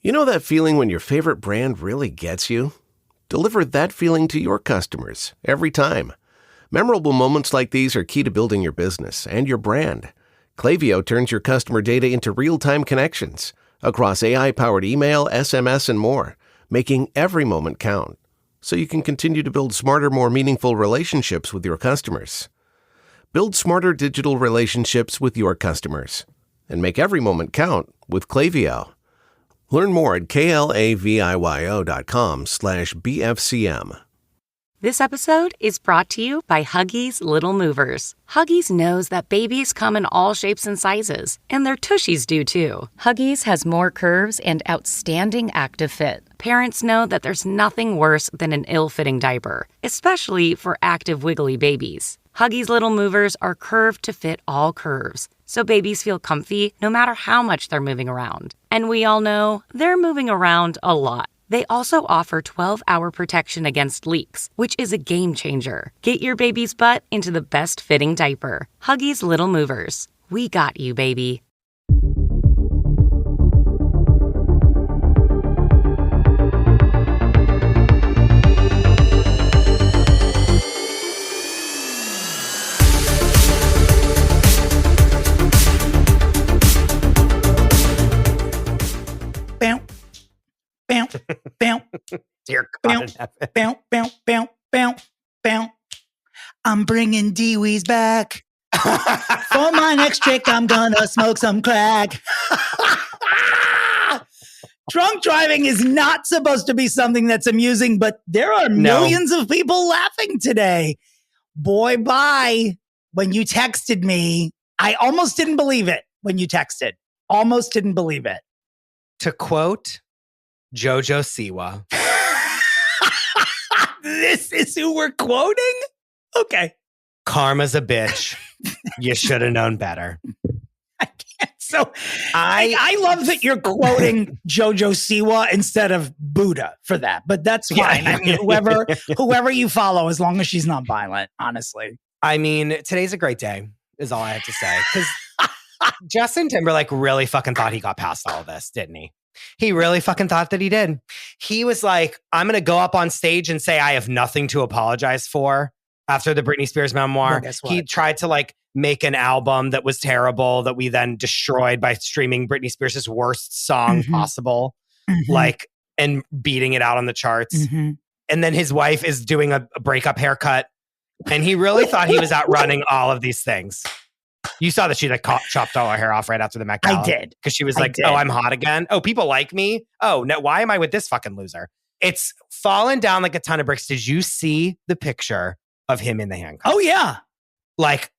You know that feeling when your favorite brand really gets you? Deliver that feeling to your customers every time. Memorable moments like these are key to building your business and your brand. Klaviyo turns your customer data into real-time connections across AI-powered email, SMS, and more, making every moment count, so you can continue to build smarter, more meaningful relationships with your customers. Build smarter digital relationships with your customers and make every moment count with Klaviyo. Learn more at klaviyo.com/BFCM. This episode is brought to you by Huggies Little Movers. Huggies knows that babies come in all shapes and sizes, and their tushies do too. Huggies has more curves and outstanding active fit. Parents know that there's nothing worse than an ill-fitting diaper, especially for active, wiggly babies. Huggies Little Movers are curved to fit all curves, so babies feel comfy no matter how much they're moving around. And we all know they're moving around a lot. They also offer 12-hour protection against leaks, which is a game changer. Get your baby's butt into the best fitting diaper. Huggies Little Movers. We got you, baby. Dear God. I'm bringing Dee-Wee's back. For my next trick, I'm gonna smoke some crack. Drunk driving is not supposed to be something that's amusing, but there are millions of people laughing today. Boy, bye. When you texted me, I almost didn't believe it when you texted. Almost didn't believe it. To quote Jojo Siwa. This is who we're quoting? Okay. Karma's a bitch. You should have known better. I can't. So I love that you're quoting Jojo Siwa instead of Buddha for that, but that's fine. I mean, whoever you follow, as long as she's not violent, honestly. I mean, today's a great day, is all I have to say. Because Justin Timberlake really fucking thought he got past all of this, didn't he? He really fucking thought that he did. He was like, I'm going to go up on stage and say I have nothing to apologize for after the Britney Spears memoir. Well, he tried to like make an album that was terrible that we then destroyed by streaming Britney Spears' worst song possible, like, and beating it out on the charts. And then his wife is doing a breakup haircut. And he really thought he was outrunning all of these things. You saw that she like chopped all her hair off right after the Met Gala. I did. Because she was like, oh, I'm hot again. Oh, people like me. Oh, no, why am I with this fucking loser? It's fallen down like a ton of bricks. Did you see the picture of him in the handcuffs? Oh, yeah. Like,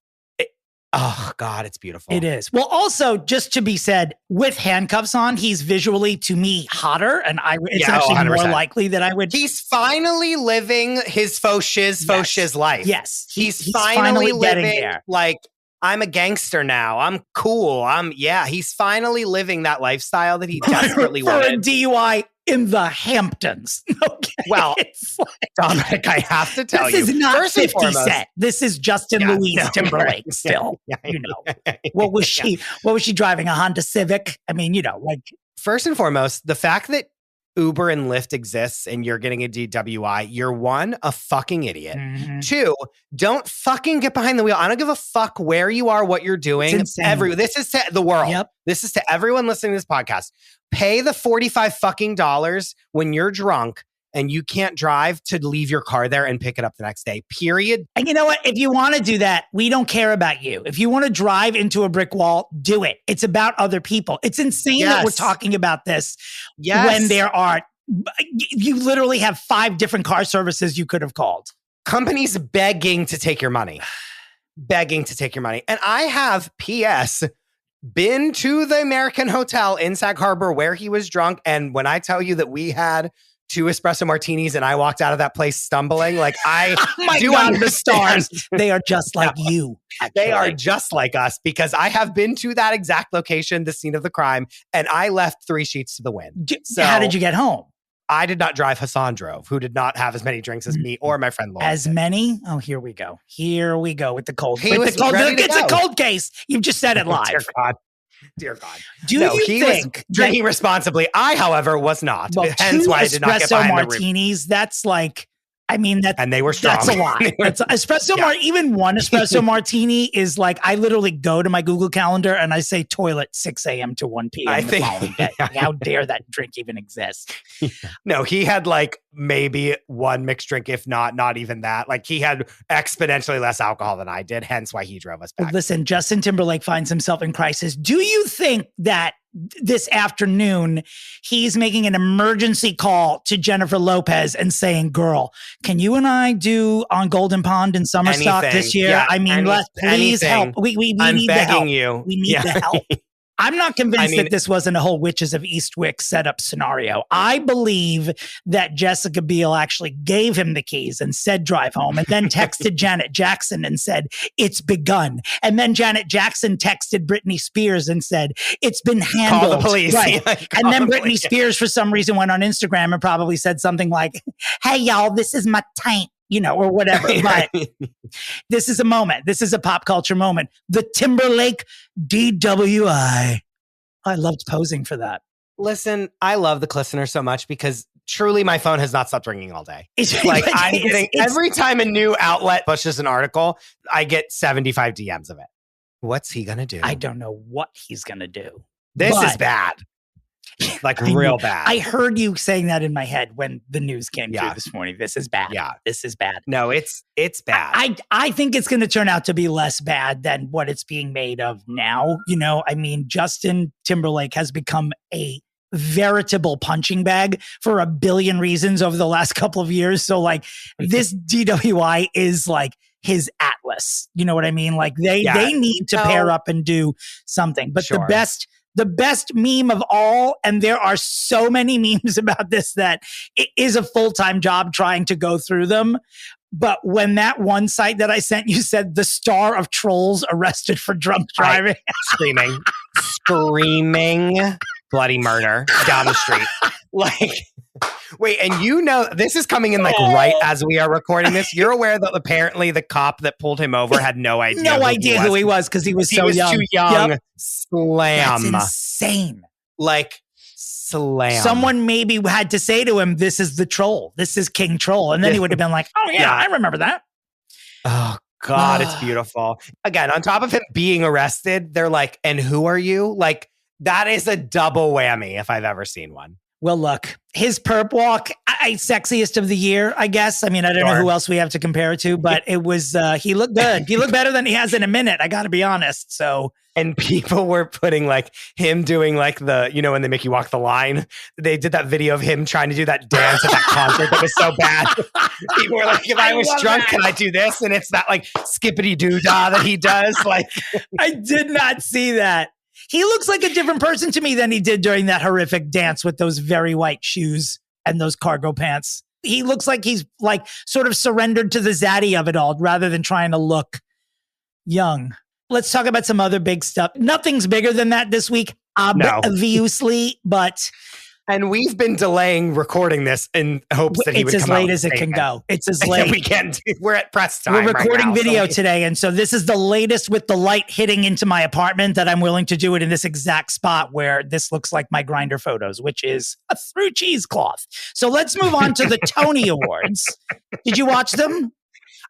oh, God, it's beautiful. It is. Well, also, just to be said, with handcuffs on, he's visually, to me, hotter. And it's actually 100%. more likely that I would. He's finally living his faux shiz life. Yes. He's finally getting living there. Like, I'm a gangster now. I'm cool. He's finally living that lifestyle that he desperately for wanted. a DUI in the Hamptons. Okay. Well, it's like, Dominic, I have to tell you. this is not first and 50 foremost- Cent. This is Justin Louise Timberlake still. You know. What was she driving? A Honda Civic? I mean, you know, like. First and foremost, the fact that Uber and Lyft exists and you're getting a DWI, you're one, a fucking idiot. Two, don't fucking get behind the wheel. I don't give a fuck where you are, what you're doing. It's insane. This is to the world. Yep. This is to everyone listening to this podcast. Pay the $45 fucking dollars when you're drunk and you can't drive to leave your car there and pick it up the next day. Period. And you know what? If you want to do that, we don't care about you. If you want to drive into a brick wall, do it. It's about other people. It's insane that we're talking about this when you literally have 5 different car services you could have called. Companies begging to take your money. Begging to take your money. And I have, P.S., been to the American Hotel in Sag Harbor where he was drunk. And when I tell you that we had 2 espresso martinis and I walked out of that place stumbling, like I do understand. The stars, they are just like you. They are just like us because I have been to that exact location, the scene of the crime, and I left 3 sheets to the wind. So how did you get home? I did not drive. Hassan drove, who did not have as many drinks as me or my friend Lauren. As many? Oh, here we go. Here we go with the cold. He was ready to It's go. a cold case. You've just said it live. Dear God. Dear God. Do no, you he think was drinking responsibly. I, however, was not. Well, Hence why I did not get espresso behind martinis, that's like, I mean, and they were strong. That's a lot. That's espresso even one espresso martini is like, I literally go to my Google Calendar and I say toilet 6 a.m. to 1 p.m. the following day. Like, how dare that drink even exist? No, he had like maybe one mixed drink, if not even that. Like he had exponentially less alcohol than I did, hence why he drove us back. Listen, Justin Timberlake finds himself in crisis. Do you think that this afternoon he's making an emergency call to Jennifer Lopez and saying, girl, can you and I do on Golden Pond and Summerstock this year? Yeah, I mean, please help. We need the help. We need the help. I'm not convinced that this wasn't a whole Witches of Eastwick setup scenario. I believe that Jessica Biel actually gave him the keys and said, drive home, and then texted Janet Jackson and said, it's begun. And then Janet Jackson texted Britney Spears and said, it's been handled. Call the police. Right. Yeah, and then Britney Spears, for some reason, went on Instagram and probably said something like, hey, y'all, this is my taint. Or whatever. But this is a moment. This is a pop culture moment. The Timberlake DWI. I loved posing for that. Listen, I love the Clistener so much because truly my phone has not stopped ringing all day. I'm getting every time a new outlet pushes an article, I get 75 DMs of it. What's he going to do? I don't know what he's going to do. This is bad. Like real bad. I heard you saying that in my head when the news came through this morning. This is bad. Yeah. This is bad. No, it's bad. I think it's going to turn out to be less bad than what it's being made of now. I mean, Justin Timberlake has become a veritable punching bag for a billion reasons over the last couple of years. So like this DWI is like his Atlas. You know what I mean? Like they need to pair up and do something. But the best meme of all, and there are so many memes about this that it is a full-time job trying to go through them. But when that one site that I sent you said the star of Trolls arrested for drunk driving. Screaming bloody murder down the street. Like, wait, and this is coming in like right as we are recording this. You're aware that apparently the cop that pulled him over had no idea who he was because he was so young. Too young. Yep. Slam. That's insane. Like, slam. Someone maybe had to say to him, this is the troll. This is King Troll. And then he would have been like, oh yeah, I remember that. Oh God, it's beautiful. Again, on top of him being arrested, they're like, and who are you? Like, that is a double whammy if I've ever seen one. Well, look, his perp walk, sexiest of the year, I guess. I mean, I don't know who else we have to compare it to, but it was, he looked good. He looked better than he has in a minute. I got to be honest. So, and people were putting like him doing like the, when they make you walk the line, they did that video of him trying to do that dance at that concert that was so bad. People were like, if I was drunk, can I do this? And it's that like skippity doo dah that he does. Like, I did not see that. He looks like a different person to me than he did during that horrific dance with those very white shoes and those cargo pants. He looks like he's like sort of surrendered to the zaddy of it all rather than trying to look young. Let's talk about some other big stuff. Nothing's bigger than that this week, obviously, but... And we've been delaying recording this in hopes that he would come out. It's as late as it can go. It's as late. We can't. We're at press time. We're recording video today. And so this is the latest with the light hitting into my apartment that I'm willing to do it in this exact spot where this looks like my Grindr photos, which is a through cheesecloth. So let's move on to the Tony Awards. Did you watch them?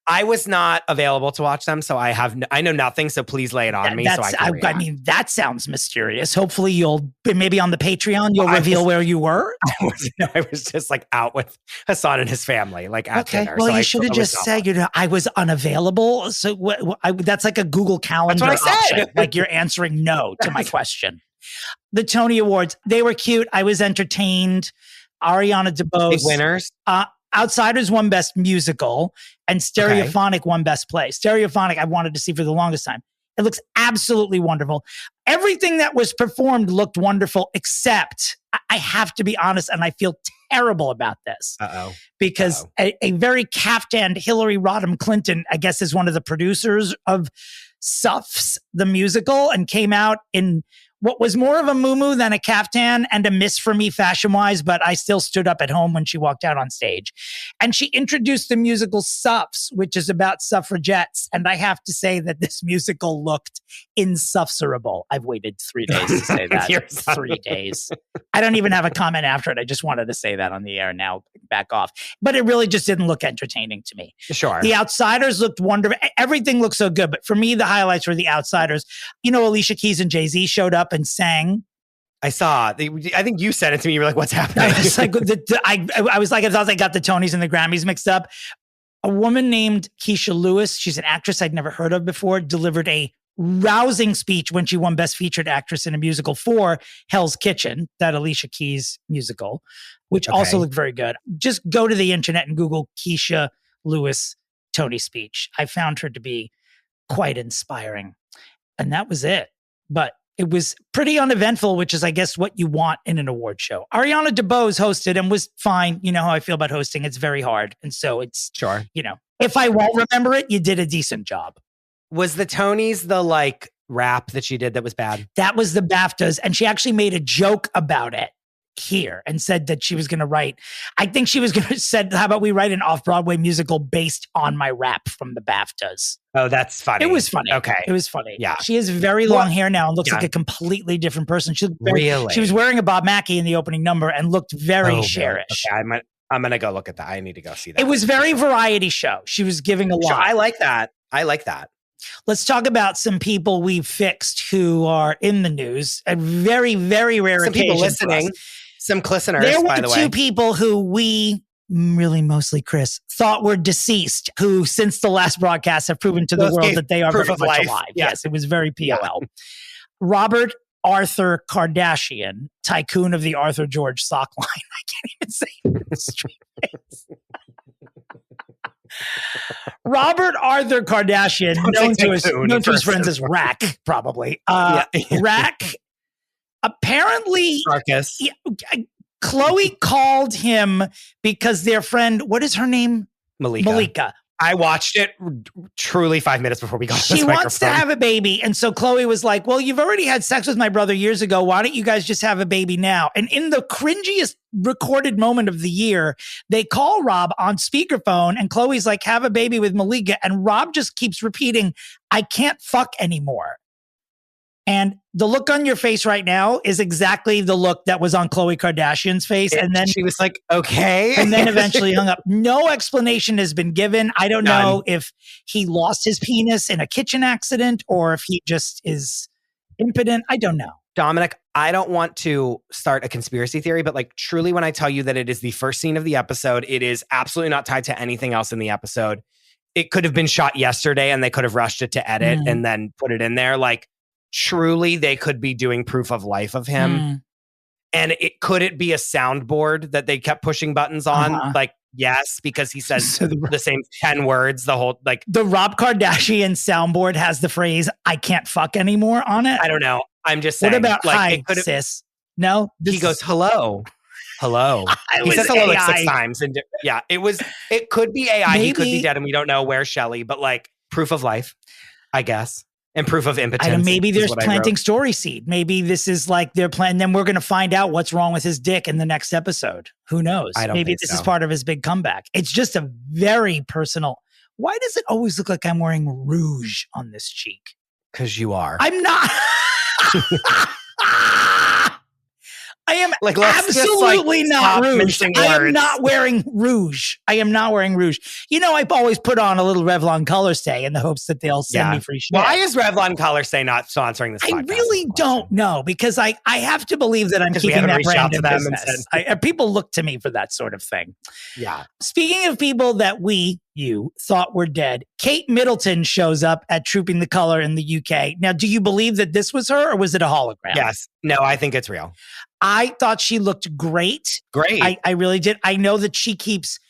I was not available to watch them, so I know nothing. So please lay it on me. I mean, that sounds mysterious. Hopefully, you'll maybe on the Patreon you'll reveal where you were. I was just like out with Hassan and his family, like at dinner. Well, you should have just said, I was unavailable. So that's like a Google Calendar. That's what I said. Option. Like you're answering no to my question. The Tony Awards, they were cute. I was entertained. Ariana DeBose, big winners. Outsiders won Best Musical and Stereophonic won Best Play. Stereophonic I wanted to see for the longest time. It looks absolutely wonderful. Everything that was performed looked wonderful, except I have to be honest, and I feel terrible about this. Because a very caftanned Hillary Rodham Clinton, I guess, is one of the producers of Suffs, the musical, and came out in what was more of a muumuu than a caftan and a miss for me fashion-wise, but I still stood up at home when she walked out on stage. And she introduced the musical Suffs, which is about suffragettes. And I have to say that this musical looked insufferable. I've waited 3 days to say that. 3 days. I don't even have a comment after it. I just wanted to say that on the air now, back off. But it really just didn't look entertaining to me. Sure. The Outsiders looked wonderful. Everything looked so good. But for me, the highlights were the Outsiders. You know, Alicia Keys and Jay-Z showed up and sang. I saw. I think you sent it to me. You were like, "What's happening?" I was like, I was like, I thought I got the Tonys and the Grammys mixed up. A woman named Keisha Lewis, she's an actress I'd never heard of before, delivered a rousing speech when she won Best Featured Actress in a Musical for Hell's Kitchen, that Alicia Keys musical, which also looked very good. Just go to the internet and Google Keisha Lewis Tony speech. I found her to be quite inspiring. And that was it. But it was pretty uneventful, which is, I guess, what you want in an award show. Ariana DeBose hosted and was fine. You know how I feel about hosting. It's very hard. And so it's, if I won't remember it, you did a decent job. Was the Tonys the like rap that she did that was bad? That was the BAFTAs. And she actually made a joke about it here and said that she was going to write, I think she was going to said, how about we write an off-Broadway musical based on my rap from the BAFTAs? Oh, that's funny. It was funny. Okay. It was funny. Yeah. She has very long hair now and looks like a completely different person. She was wearing a Bob Mackie in the opening number and looked very Cher-ish. Okay, I'm going to go look at that. I need to go see that. It was very variety show. She was giving a lot. I like that. Let's talk about some people we've fixed who are in the news. A very, very rare occasion. Some people listening. Some listeners, by the way. There were two people who we, really mostly Chris, thought were deceased, who since the last broadcast have proven to the world that they are very much alive. Yeah. Yes, it was very POL. Yeah. Robert Arthur Kardashian, tycoon of the Arthur George sock line. I can't even say it straight. Robert Arthur Kardashian, known to his friends as Rack, probably. Rack, apparently, Chloe called him because their friend, what is her name? Malika. I watched it truly 5 minutes before we got on this microphone. She wants to have a baby. And so Chloe was like, well, you've already had sex with my brother years ago. Why don't you guys just have a baby now? And in the cringiest recorded moment of the year, they call Rob on speakerphone and Chloe's like, have a baby with Malika. And Rob just keeps repeating, I can't fuck anymore. And the look on your face right now is exactly the look that was on Khloe Kardashian's face. And then she was like, okay. And then eventually hung up. No explanation has been given. I don't know if he lost his penis in a kitchen accident or if he just is impotent. I don't know. Dominic, I don't want to start a conspiracy theory, but like truly when I tell you that it is the first scene of the episode, it is absolutely not tied to anything else in the episode. It could have been shot yesterday and they could have rushed it to edit and then put it in there. Like, truly, they could be doing proof of life of him. And could it be a soundboard that they kept pushing buttons on? Like, yes, because he says the same 10 words, the whole, like. The Rob Kardashian soundboard has the phrase, I can't fuck anymore on it. I don't know. I'm just saying. What about like, hi, sis? No? He goes, hello. He says hello like 6 times. And it could be AI. Maybe. He could be dead and we don't know where Shelley, but like proof of life, I guess. And proof of impotence. Maybe there's planting story seed. Maybe this is like their plan. Then we're going to find out what's wrong with his dick in the next episode. Who knows? Maybe this is part of his big comeback. It's just a very personal. Why does it always look like I'm wearing rouge on this cheek? Because you are. I'm not. I am like, absolutely not rouge. I am not wearing rouge. You know, I always put on a little Revlon Color Stay in the hopes that they'll send me free shit. Why is Revlon Color Stay not sponsoring this podcast? I really don't know because I have to believe that I'm keeping that brand in business. People look to me for that sort of thing. Yeah. Speaking of people that you thought were dead, Kate Middleton shows up at Trooping the Color in the UK. Now, do you believe that this was her or was it a hologram? Yes. No, I think it's real. I thought she looked great. Great. I really did. I know that she keeps,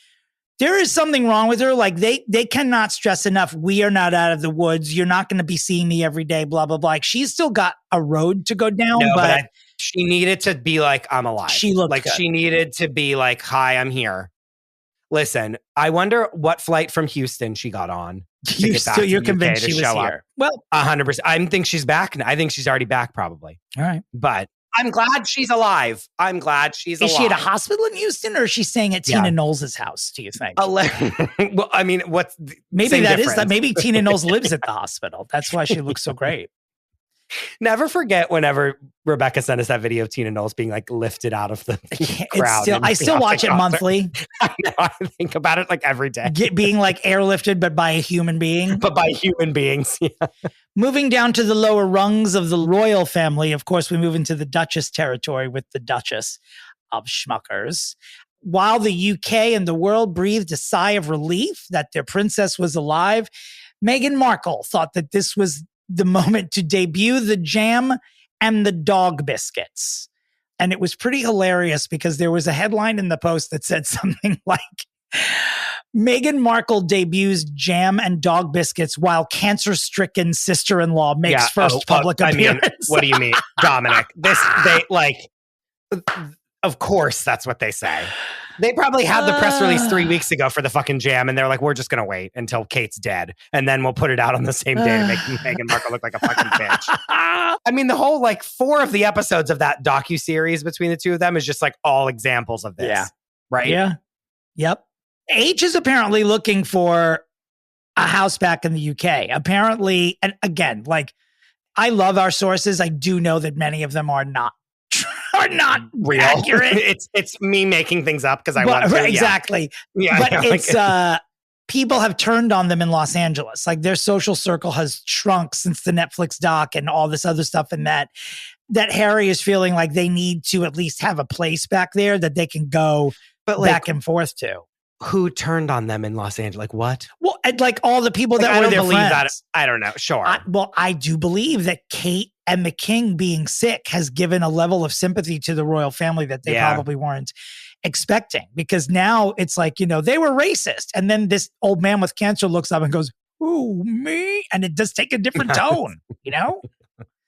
there is something wrong with her. Like they cannot stress enough. We are not out of the woods. You're not going to be seeing me every day, blah, blah, blah. Like she's still got a road to go down. No, but she needed to be like, I'm alive. She looked like good. She needed to be like, hi, I'm here. Listen, I wonder what flight from Houston she got on You're convinced she was here. Well, 100%. I think she's back. I think she's already back, probably. All right. But I'm glad she's alive. Is she at a hospital in Houston, or is she staying at Tina Knowles' house, do you think? Well, I mean, maybe Tina Knowles lives at the hospital. That's why she looks so great. Never forget whenever Rebecca sent us that video of Tina Knowles being like lifted out of the crowd. I still watch it monthly. I know, I think about it like every day. Being like airlifted, but by a human being. But by human beings. Yeah. Moving down to the lower rungs of the royal family, of course, we move into the Duchess territory with the Duchess of Schmuckers. While the UK and the world breathed a sigh of relief that their princess was alive, Meghan Markle thought that this was the moment to debut the jam and the dog biscuits. And it was pretty hilarious because there was a headline in the Post that said something like, Meghan Markle debuts jam and dog biscuits while cancer-stricken sister-in-law makes first public appearance. I mean, what do you mean, Dominic? Of course that's what they say. They probably had the press release 3 weeks ago for the fucking jam, and they're like, we're just going to wait until Kate's dead, and then we'll put it out on the same day to make Meghan Markle look like a fucking bitch. I mean, the whole 4 of the episodes of that docuseries between the two of them is just like all examples of this. Yeah. Right? Yeah. Yep. H is apparently looking for a house back in the UK. Apparently, and again, I love our sources. I do know that many of them are not real. Accurate. It's me making things up because I want to. Exactly. Yeah. But it's people have turned on them in Los Angeles. Like their social circle has shrunk since the Netflix doc and all this other stuff, and that Harry is feeling like they need to at least have a place back there that they can go back and forth to. Who turned on them in Los Angeles? Like what? Well, all the people that were their friends. That. I don't know. Sure. I do believe that Kate and the king being sick has given a level of sympathy to the royal family that they probably weren't expecting. Because now it's like, they were racist. And then this old man with cancer looks up and goes, ooh, me? And it does take a different tone,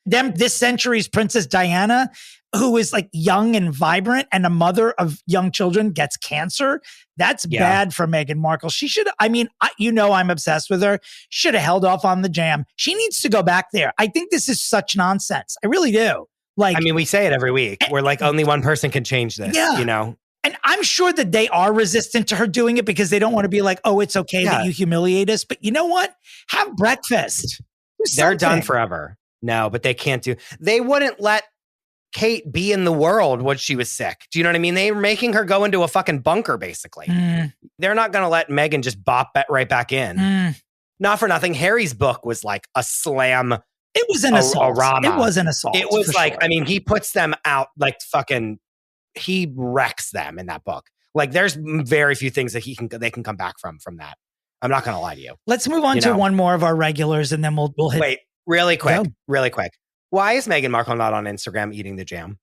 This century's Princess Diana, who is young and vibrant and a mother of young children, gets cancer. That's bad for Meghan Markle. She should, I'm obsessed with her. Should have held off on the jam. She needs to go back there. I think this is such nonsense. I really do. We say it every week. We're only one person can change this, And I'm sure that they are resistant to her doing it because they don't want to be like, oh, it's okay that you humiliate us. But you know what? Have breakfast. They're done forever. No, but they can't do. They wouldn't let Kate be in the world when she was sick. Do you know what I mean? They were making her go into a fucking bunker, basically. They're not going to let Meghan just bop right back in. Not for nothing. Harry's book was like a slam. It was an assault. It was an assault. It was like, sure. He puts them out like fucking, he wrecks them in that book. There's very few things that they can come back from that. I'm not going to lie to you. Let's move on to one more of our regulars and then we'll hit. Wait. Really quick. Why is Meghan Markle not on Instagram eating the jam?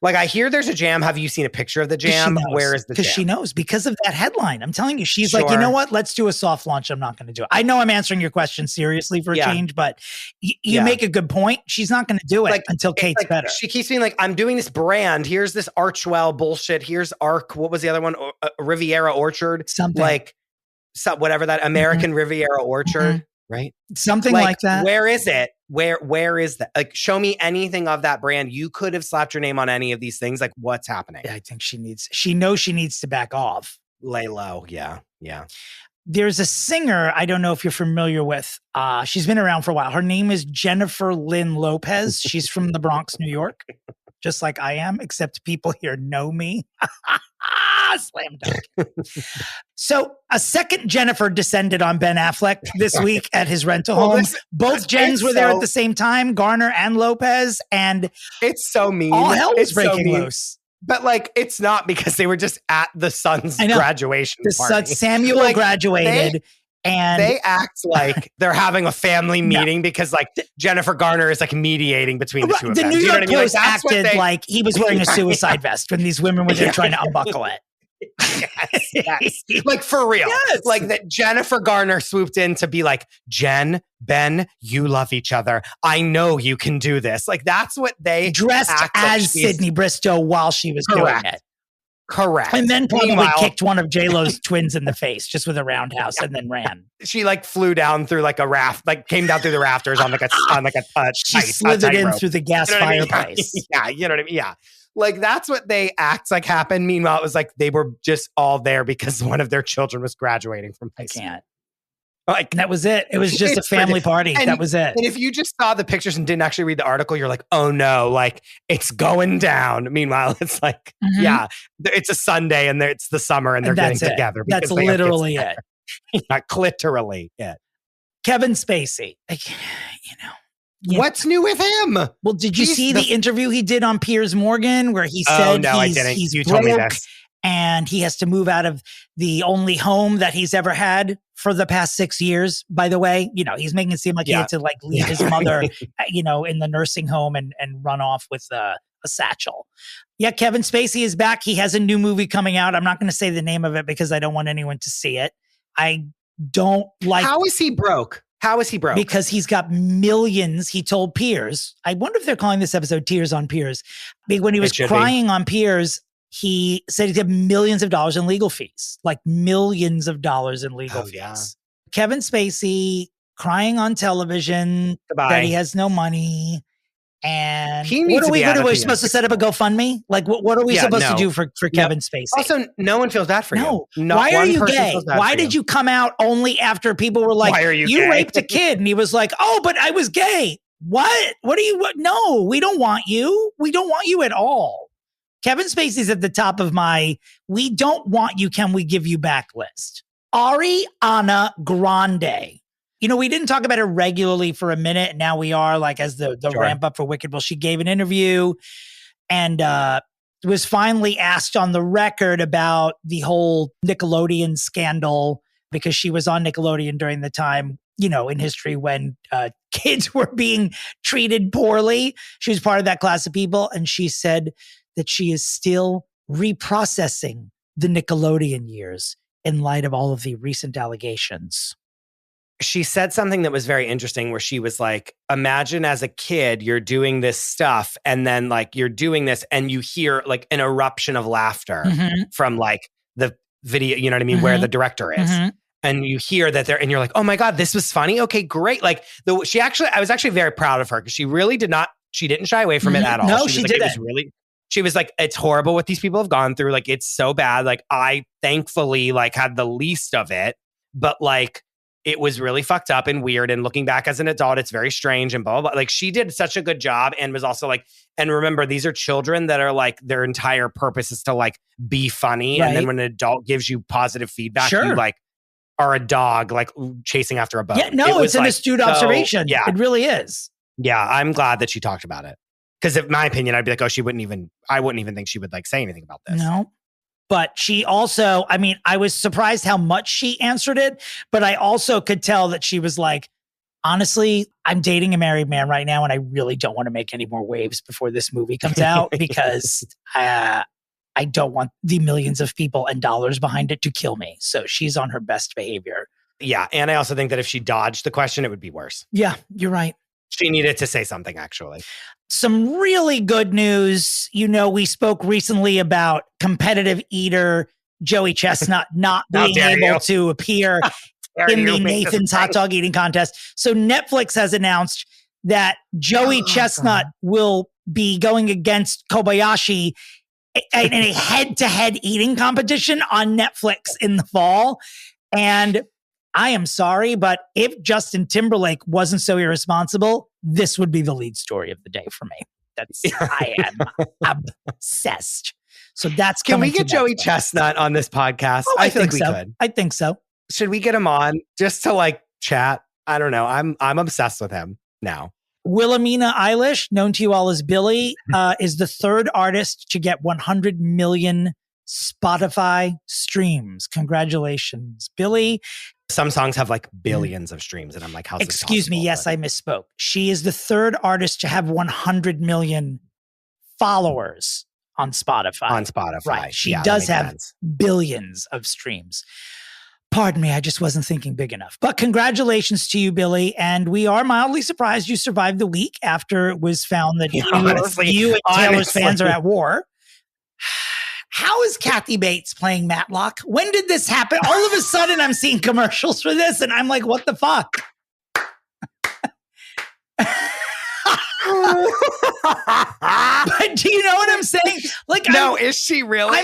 I hear there's a jam. Have you seen a picture of the jam? Where is the jam? Because she knows. Because of that headline. I'm telling you, she's like, you know what? Let's do a soft launch. I'm not going to do it. I know I'm answering your question seriously for a change, but you make a good point. She's not going to do it until Kate's better. She keeps being like, I'm doing this brand. Here's this Archwell bullshit. Here's Arc. What was the other one? Riviera Orchard. Something. Whatever that American Riviera Orchard. Right? Something like that. Where is it? Where is that? Show me anything of that brand. You could have slapped your name on any of these things. What's happening? I think she knows she needs to back off. Lay low. Yeah. There's a singer, I don't know if you're familiar with. She's been around for a while. Her name is Jennifer Lynn Lopez. She's from the Bronx, New York. Just like I am, except people here know me. Slam dunk. So a second Jennifer descended on Ben Affleck this week at his rental home. Both Jens were there at the same time, Garner and Lopez, and it's so mean. All hell was breaking loose. But it's not because they were just at the son's graduation party. Samuel graduated. And they act like they're having a family meeting because Jennifer Garner is mediating between the two of them. The New York Post acted like he was wearing a suicide vest when these women were there trying to unbuckle it. Yes. For real. Yes. That Jennifer Garner swooped in to be like, Jen, Ben, you love each other. I know you can do this. That's what they dressed as Sydney Bristow while she was doing it. Correct. And then probably kicked one of J-Lo's twins in the face just with a roundhouse and then ran. She like flew down through like a raft, like came down through the rafters on like a she slithered in through the gas fireplace. Yeah, you know what I mean? Yeah. Like that's what they act like happened. Meanwhile, it was like they were just all there because one of their children was graduating from high school. I can't. Like that was it. It was just a family party. That was it. And if you just saw the pictures and didn't actually read the article, you're like, oh no, like it's going down. Meanwhile, it's like, yeah, it's a Sunday and it's the summer and they're getting together. That's literally it. Not literally it. Kevin Spacey, what's new with him? Well, did you see the interview he did on Piers Morgan where he said I didn't. He's you broke told me this. And he has to move out of the only home that he's ever had for the past 6 years, by the way. He's making it seem like he had to like leave his mother, in the nursing home and run off with a satchel. Yeah, Kevin Spacey is back. He has a new movie coming out. I'm not going to say the name of it because I don't want anyone to see it. I don't like... How is he broke? How is he broke? Because he's got millions, he told Piers. I wonder if they're calling this episode Tears on Piers. When he was crying on Piers, he said he'd have millions of dollars in legal fees, like millions of dollars in legal fees. Yeah. Kevin Spacey crying on television that he has no money. And what are we supposed to set up a GoFundMe? Like, what are we supposed to do for Kevin Spacey? Also, no one feels bad for you. No. Why are you gay? Why did you come out only after people were like, you raped a kid? And he was like, oh, but I was gay. What? No, we don't want you. We don't want you at all. Kevin Spacey's at the top of my, we don't want you, can we give you back list. Ariana Grande. We didn't talk about her regularly for a minute. And now we are, like, as the ramp up for Wicked. Well, she gave an interview and was finally asked on the record about the whole Nickelodeon scandal, because she was on Nickelodeon during the time, in history when kids were being treated poorly. She was part of that class of people. And she said that she is still reprocessing the Nickelodeon years in light of all of the recent allegations. She said something that was very interesting where she was like, imagine as a kid, you're doing this stuff and then like you're doing this and you hear like an eruption of laughter from like the video, you know what I mean? Where the director is. And you hear that and you're like, oh my God, this was funny. Okay, great. Like I was actually very proud of her because she really she didn't shy away from it at all. No, she didn't. She was like, it's horrible what these people have gone through. Like, it's so bad. Like, I thankfully like had the least of it, but like, it was really fucked up and weird. And looking back as an adult, it's very strange and blah, blah, blah. Like, she did such a good job and was also like, and remember, these are children that are like, their entire purpose is to like be funny. Right. And then when an adult gives you positive feedback, you like are a dog like chasing after a bone. Yeah, no, it's an astute observation. Yeah, it really is. Yeah, I'm glad that she talked about it. Because in my opinion, I'd be like, oh, I wouldn't even think she would like say anything about this. No. But she also, I was surprised how much she answered it, but I also could tell that she was like, honestly, I'm dating a married man right now and I really don't want to make any more waves before this movie comes out because I don't want the millions of people and dollars behind it to kill me. So she's on her best behavior. Yeah. And I also think that if she dodged the question, it would be worse. Yeah, you're right. She needed to say something, actually. Some really good news. We spoke recently about competitive eater Joey Chestnut not being able to appear in the Nathan's hot dog eating contest. So Netflix has announced that Joey Chestnut will be going against Kobayashi in a head-to-head eating competition on Netflix in the fall. And I am sorry, but if Justin Timberlake wasn't so irresponsible, this would be the lead story of the day for me. I am obsessed. So that's Can we get Joey Chestnut on this podcast? Oh, I think we could. I think so. Should we get him on just to like chat? I don't know. I'm obsessed with him now. Wilhelmina Eilish, known to you all as Billie, is the third artist to get 100 million Spotify streams. Congratulations, Billie. Some songs have like billions of streams, and I'm like, how's Excuse me, yes, I misspoke. She is the third artist to have 100 million followers on Spotify. Right. She does have billions of streams. Pardon me, I just wasn't thinking big enough. But congratulations to you, Billie. And we are mildly surprised you survived the week after it was found that you and Taylor's fans are at war. how is Kathy Bates playing Matlock? When did this happen? All of a sudden, I'm seeing commercials for this, and I'm like, what the fuck? But do you know what I'm saying? Like, no, is she really?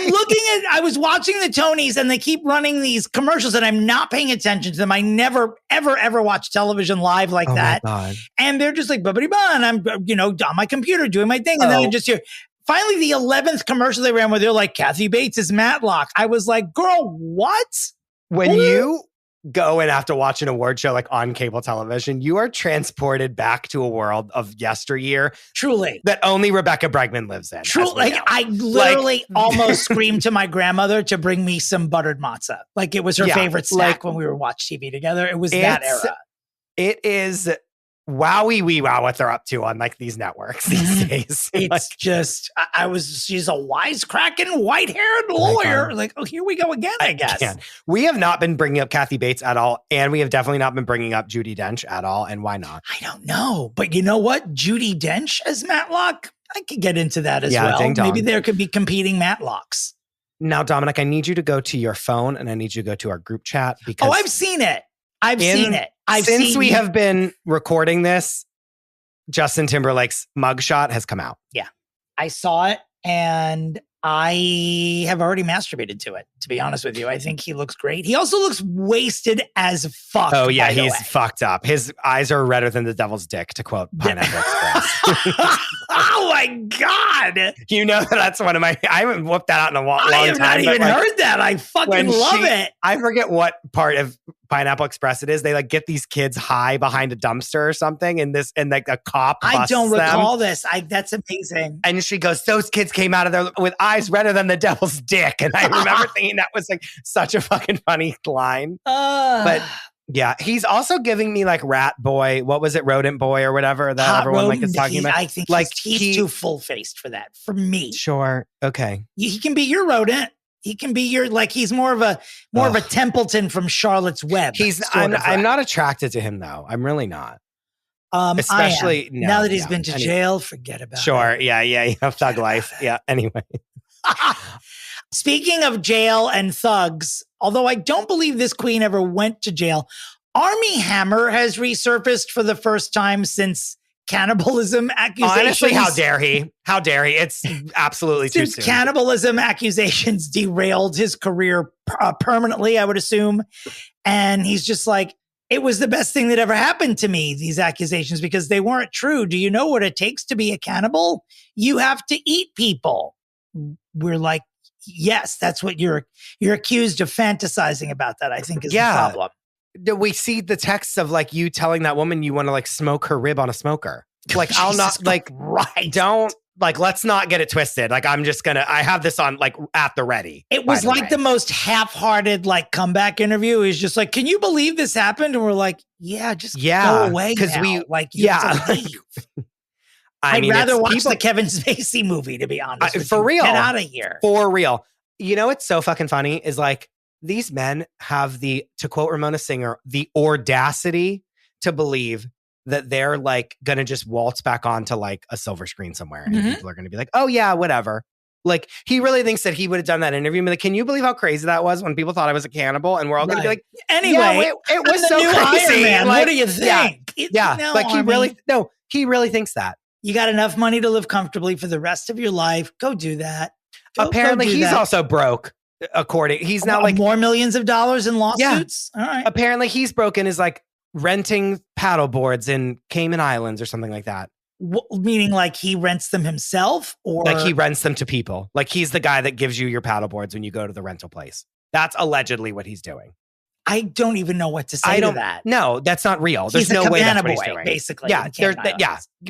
I was watching the Tonys and they keep running these commercials and I'm not paying attention to them. I never, ever watch television live like that. My God. And they're just like, bubbity bun. And I'm, on my computer doing my thing. And then I just hear, finally, the 11th commercial they ran where they're like, Kathy Bates is Matlock. I was like, girl, what? When you go and have to watch an award show like on cable television, you are transported back to a world of yesteryear. Truly. That only Rebecca Bregman lives in. Truly. Like, I literally almost screamed to my grandmother to bring me some buttered matzah. Like it was her favorite snack when we were watching TV together. It was that era. It is wowie wee wow what they're up to on like these networks these days. It's just, she's a wisecracking white-haired lawyer. Like, oh, here we go again, I guess. We have not been bringing up Kathy Bates at all. And we have definitely not been bringing up Judi Dench at all. And why not? I don't know. But you know what? Judi Dench as Matlock? I could get into that as well. Ding dong. Maybe there could be competing Matlocks. Now, Dominic, I need you to go to your phone and I need you to go to our group chat because I've seen it. Since we have been recording this, Justin Timberlake's mugshot has come out. Yeah, I saw it and I have already masturbated to it, to be honest with you. I think he looks great. He also looks wasted as fuck. Oh, yeah, he's fucked up. His eyes are redder than the devil's dick, to quote Pineapple Express. Oh, my God. You know, that's one of my... I haven't whooped that out in a long time. I have not even heard that. I fucking love it. I forget what part of Pineapple Express it is. They like get these kids high behind a dumpster or something, and like a cop busts I don't recall them. This. That's amazing. And she goes, "Those kids came out of there with eyes redder than the devil's dick." And I remember thinking that was like such a fucking funny line. But yeah, he's also giving me like Rat Boy. What was it, Rodent Boy or whatever that Hot everyone rodent, like is talking about? I think like he's too full faced for that. For me, sure, okay. He can be your rodent. He can be your he's more of a Templeton from Charlotte's Web. I'm not attracted to him though. I'm really not. Especially now that he's been to jail, forget about it. Sure. Yeah. Thug life. Yeah. Anyway. Speaking of jail and thugs, although I don't believe this queen ever went to jail, Armie Hammer has resurfaced for the first time since cannibalism accusations. Honestly, how dare he? How dare he? It's absolutely too soon. Cannibalism accusations derailed his career permanently, I would assume. And he's just like, it was the best thing that ever happened to me, these accusations, because they weren't true. Do you know what it takes to be a cannibal? You have to eat people. We're like, yes, that's what you're accused of fantasizing about. That I think is the problem. We see the texts of like you telling that woman you want to like smoke her rib on a smoker. Like I'll not like don't like let's not get it twisted. Like I have this on like at the ready. It was like the most half-hearted like comeback interview. He's just like, can you believe this happened? And we're like, yeah, just go away. Because I'd rather watch the Kevin Spacey movie, to be honest. For real. Get out of here. For real. You know what's so fucking funny is like these men have to quote Ramona Singer, the audacity to believe that they're like going to just waltz back onto like a silver screen somewhere. And people are going to be like, oh yeah, whatever. Like he really thinks that he would have done that interview. Like, can you believe how crazy that was when people thought I was a cannibal? And we're all going to be like, anyway, it was so crazy. Man. Like, what do you think? He really thinks that. You got enough money to live comfortably for the rest of your life. Go do that. Apparently he's also broke. He's now like more millions of dollars in lawsuits. Yeah. All right. Apparently he's broken is like renting paddle boards in Cayman Islands or something like that. Meaning like he rents them himself or like he rents them to people. Like he's the guy that gives you your paddle boards when you go to the rental place. That's allegedly what he's doing. I don't even know what to say to that. No, that's not real. There's no way that's what he's doing. Basically. Yeah,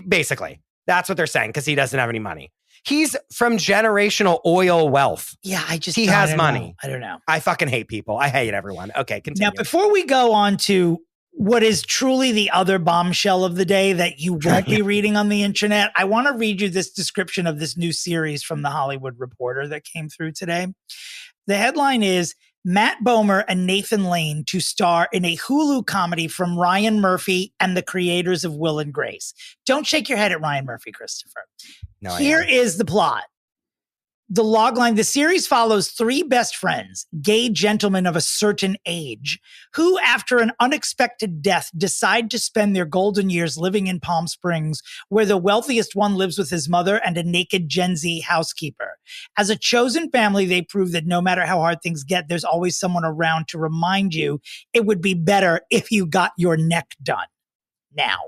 basically. That's what they're saying because he doesn't have any money. He's from generational oil wealth. Yeah, he has money. I don't know. I fucking hate people. I hate everyone. Okay, continue. Now, before we go on to what is truly the other bombshell of the day that you won't be reading on the internet, I want to read you this description of this new series from The Hollywood Reporter that came through today. The headline is, Matt Bomer and Nathan Lane to star in a Hulu comedy from Ryan Murphy and the creators of Will and Grace. Don't shake your head at Ryan Murphy, Christopher. No, Here is the plot. the logline, the series follows three best friends, gay gentlemen of a certain age, who, after an unexpected death, decide to spend their golden years living in Palm Springs, where the wealthiest one lives with his mother and a naked Gen Z housekeeper. As a chosen family, they prove that no matter how hard things get, there's always someone around to remind you it would be better if you got your neck done now.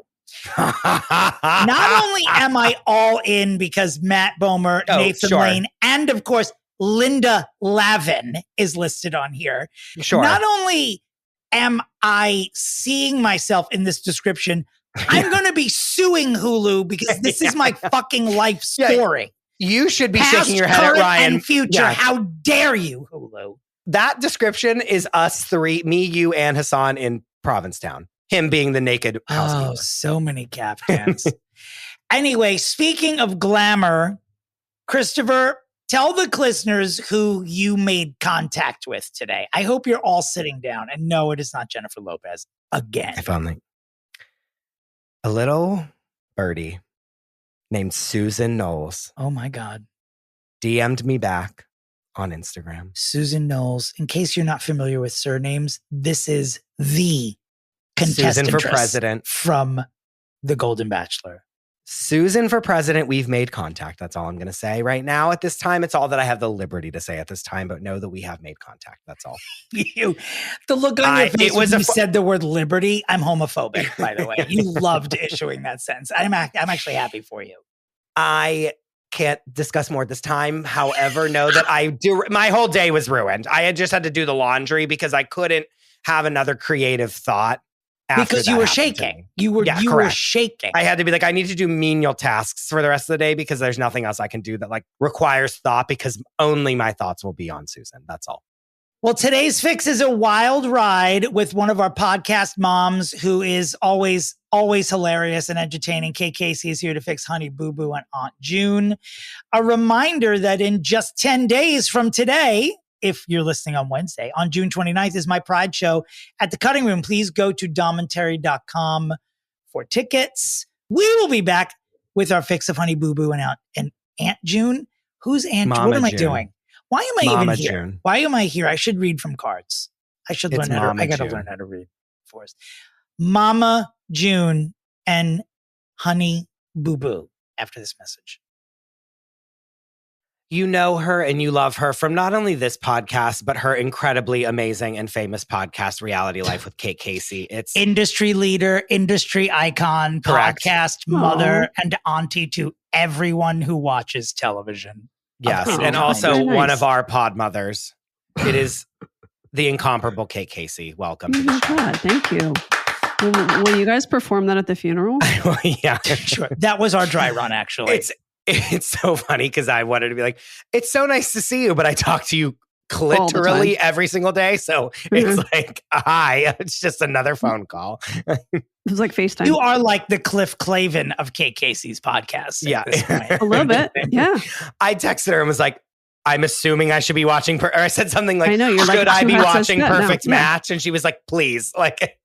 Not only am I all in because Matt Bomer, Nathan Lane, and of course, Linda Lavin is listed on here. Sure. Not only am I seeing myself in this description, I'm going to be suing Hulu because this is my fucking life story. You should be Past, shaking your head at Ryan. And future. Yeah. How dare you, Hulu? That description is us three, me, you, and Hassan in Provincetown. Him being the naked housekeeper. Oh, so many captions. Anyway, speaking of glamour, Christopher, tell the listeners who you made contact with today. I hope you're all sitting down. And no, it is not Jennifer Lopez again. If only. A little birdie named Susan Knowles. Oh my God. DM'd me back on Instagram. Susan Knowles. In case you're not familiar with surnames, this is the Susan for president from The Golden Bachelor. Susan for president. We've made contact. That's all I'm going to say right now at this time. It's all that I have the liberty to say at this time, but know that we have made contact. That's all. The look on your face when you said the word liberty, I'm homophobic, by the way. You loved issuing that sentence. I'm actually happy for you. I can't discuss more at this time. However, know that my whole day was ruined. I had just had to do the laundry because I couldn't have another creative thought. Because you were shaking. You were shaking. I had to be like, I need to do menial tasks for the rest of the day because there's nothing else I can do that like requires thought because only my thoughts will be on Susan. That's all. Well, today's fix is a wild ride with one of our podcast moms who is always hilarious and entertaining. Kate Casey is here to fix Honey Boo Boo and Aunt June. A reminder that in just 10 days from today, if you're listening on Wednesday, on June 29th is my Pride show at the Cutting Room. Please go to domandterry.com for tickets. We will be back with our fix of Honey Boo Boo and Aunt June. Who's Aunt June? What am I doing? Why am I even here? June. Why am I here? I should read from cards. I should learn how to. I got to learn how to read for us. Mama June and Honey Boo Boo after this message. You know her and you love her from not only this podcast, but her incredibly amazing and famous podcast, Reality Life with Kate Casey. It's industry leader, industry icon, correct. Podcast mother, and auntie to everyone who watches television. Yes, and also one of our pod mothers. It is the incomparable Kate Casey. Welcome to the show. God, thank you. Will you guys perform that at the funeral? Well, yeah, sure. That was our dry run, actually. It's so funny because I wanted to be like, it's so nice to see you, but I talk to you literally every single day. So it's like, hi, it's just another phone call. It was like FaceTime. You are like the Cliff Clavin of Kate Casey's podcast. Yeah. A little bit. Yeah. I texted her and was like, I'm assuming I should be watching, or I said something like, I know, you're should I be watching Perfect no. Match? And she was like, please. Like,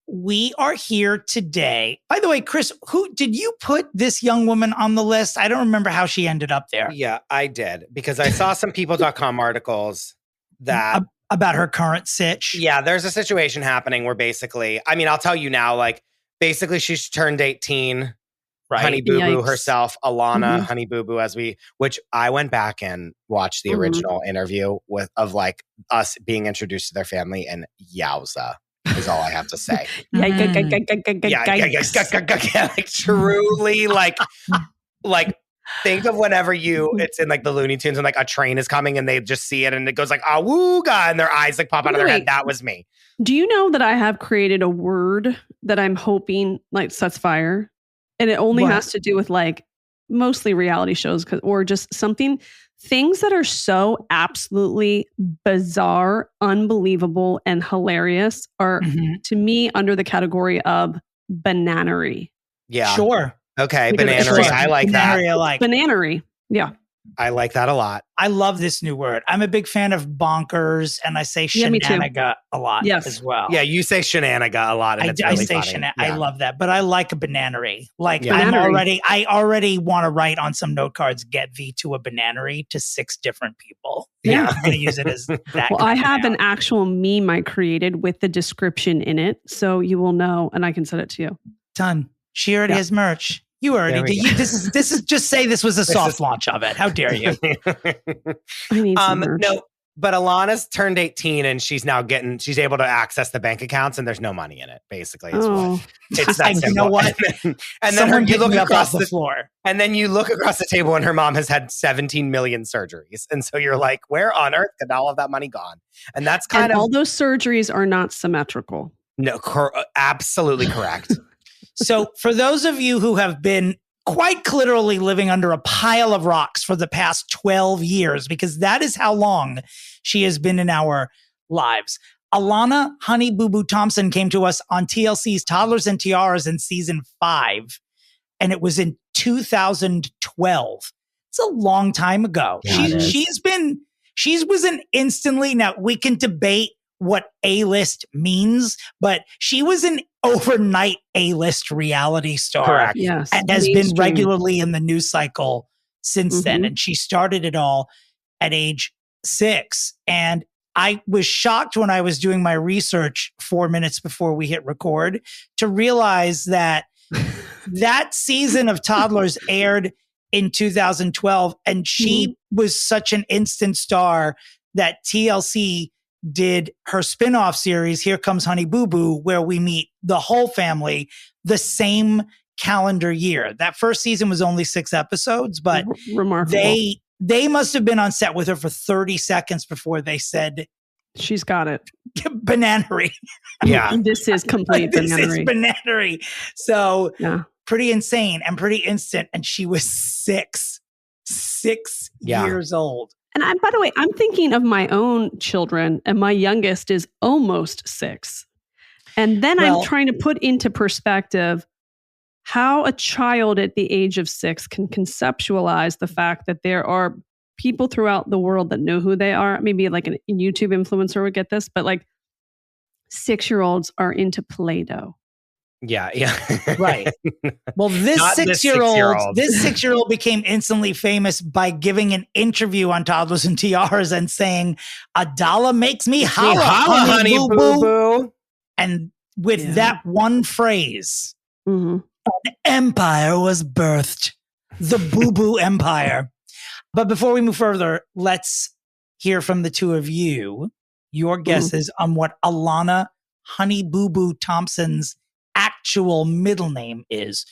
we are here today. By the way, Chris, who did you put this young woman on the list? I don't remember how she ended up there. Yeah, I did because I saw some people.com articles that about her current sitch. Yeah, there's a situation happening where basically, I mean, I'll tell you now, like basically she's turned 18. Right. Honey Boo Boo herself, Alana Honey Boo Boo, which I went back and watched the original interview of like us being introduced to their family, and yowza is all I have to say. Like truly, like think of whenever it's in like the Looney Tunes and like a train is coming and they just see it and it goes like awooga and their eyes like pop out of their head. That was me. Do you know that I have created a word that I'm hoping like sets fire? And it only has to do with like mostly reality shows or just things that are so absolutely bizarre, unbelievable, and hilarious are to me under the category of bananery. Yeah. Sure. Okay. Bananery. I like that. Bananery. Yeah. I like that a lot. I love this new word. I'm a big fan of bonkers, and I say shenaniga a lot as well. Yeah, you say shenaniga a lot, and it's really funny. I love that, but I like a bananery. Like I already want to write on some note cards, get thee to a bananery to 6 different people. Yeah. I'm going to use it as that. Well, I have an actual meme I created with the description in it, so you will know, and I can send it to you. Done. She already has merch. You already did. This is just say this was a soft launch of it. How dare you? I need some merch. No, but Alana's turned 18 and she's able to access the bank accounts and there's no money in it. Basically, it's that simple. You know what? And then you look across the floor, and then you look across the table, and her mom has had 17 million surgeries, and so you're like, where on earth could all of that money gone? And that's all those surgeries are not symmetrical. No, absolutely correct. So for those of you who have been quite literally living under a pile of rocks for the past 12 years, because that is how long she has been in our lives, Alana Honey Boo Boo Thompson came to us on TLC's Toddlers and Tiaras in season 5, and it was in 2012. It's a long time ago. Yeah, She was an instantly, now we can debate what A-list means, but she was an overnight A-list reality star. Correct. Yes. And has been regularly in the news cycle since then. And she started it all at age 6. And I was shocked when I was doing my research 4 minutes before we hit record to realize that that season of Toddlers aired in 2012. And she was such an instant star that TLC did her spin-off series, Here Comes Honey Boo Boo, where we meet the whole family the same calendar year. That first season was only 6 episodes, but remarkable. They must have been on set with her for 30 seconds before they said, she's got it. Bananery. Yeah. This is complete this bananery. Is bananery. So pretty insane and pretty instant. And she was 6 years old. And by the way, I'm thinking of my own children, and my youngest is almost 6. And then I'm trying to put into perspective how a child at the age of 6 can conceptualize the fact that there are people throughout the world that know who they are. Maybe like a YouTube influencer would get this, but like 6-year-olds are into Play-Doh. Yeah. Right. Well, this 6-year-old became instantly famous by giving an interview on Toddlers and Tiaras and saying, "A dollar makes me holla, honey boo boo." And with that one phrase, an empire was birthed. The Boo Boo Empire. But before we move further, let's hear from the two of you. Your guesses on what Alana Honey Boo Boo Thompson's actual middle name is.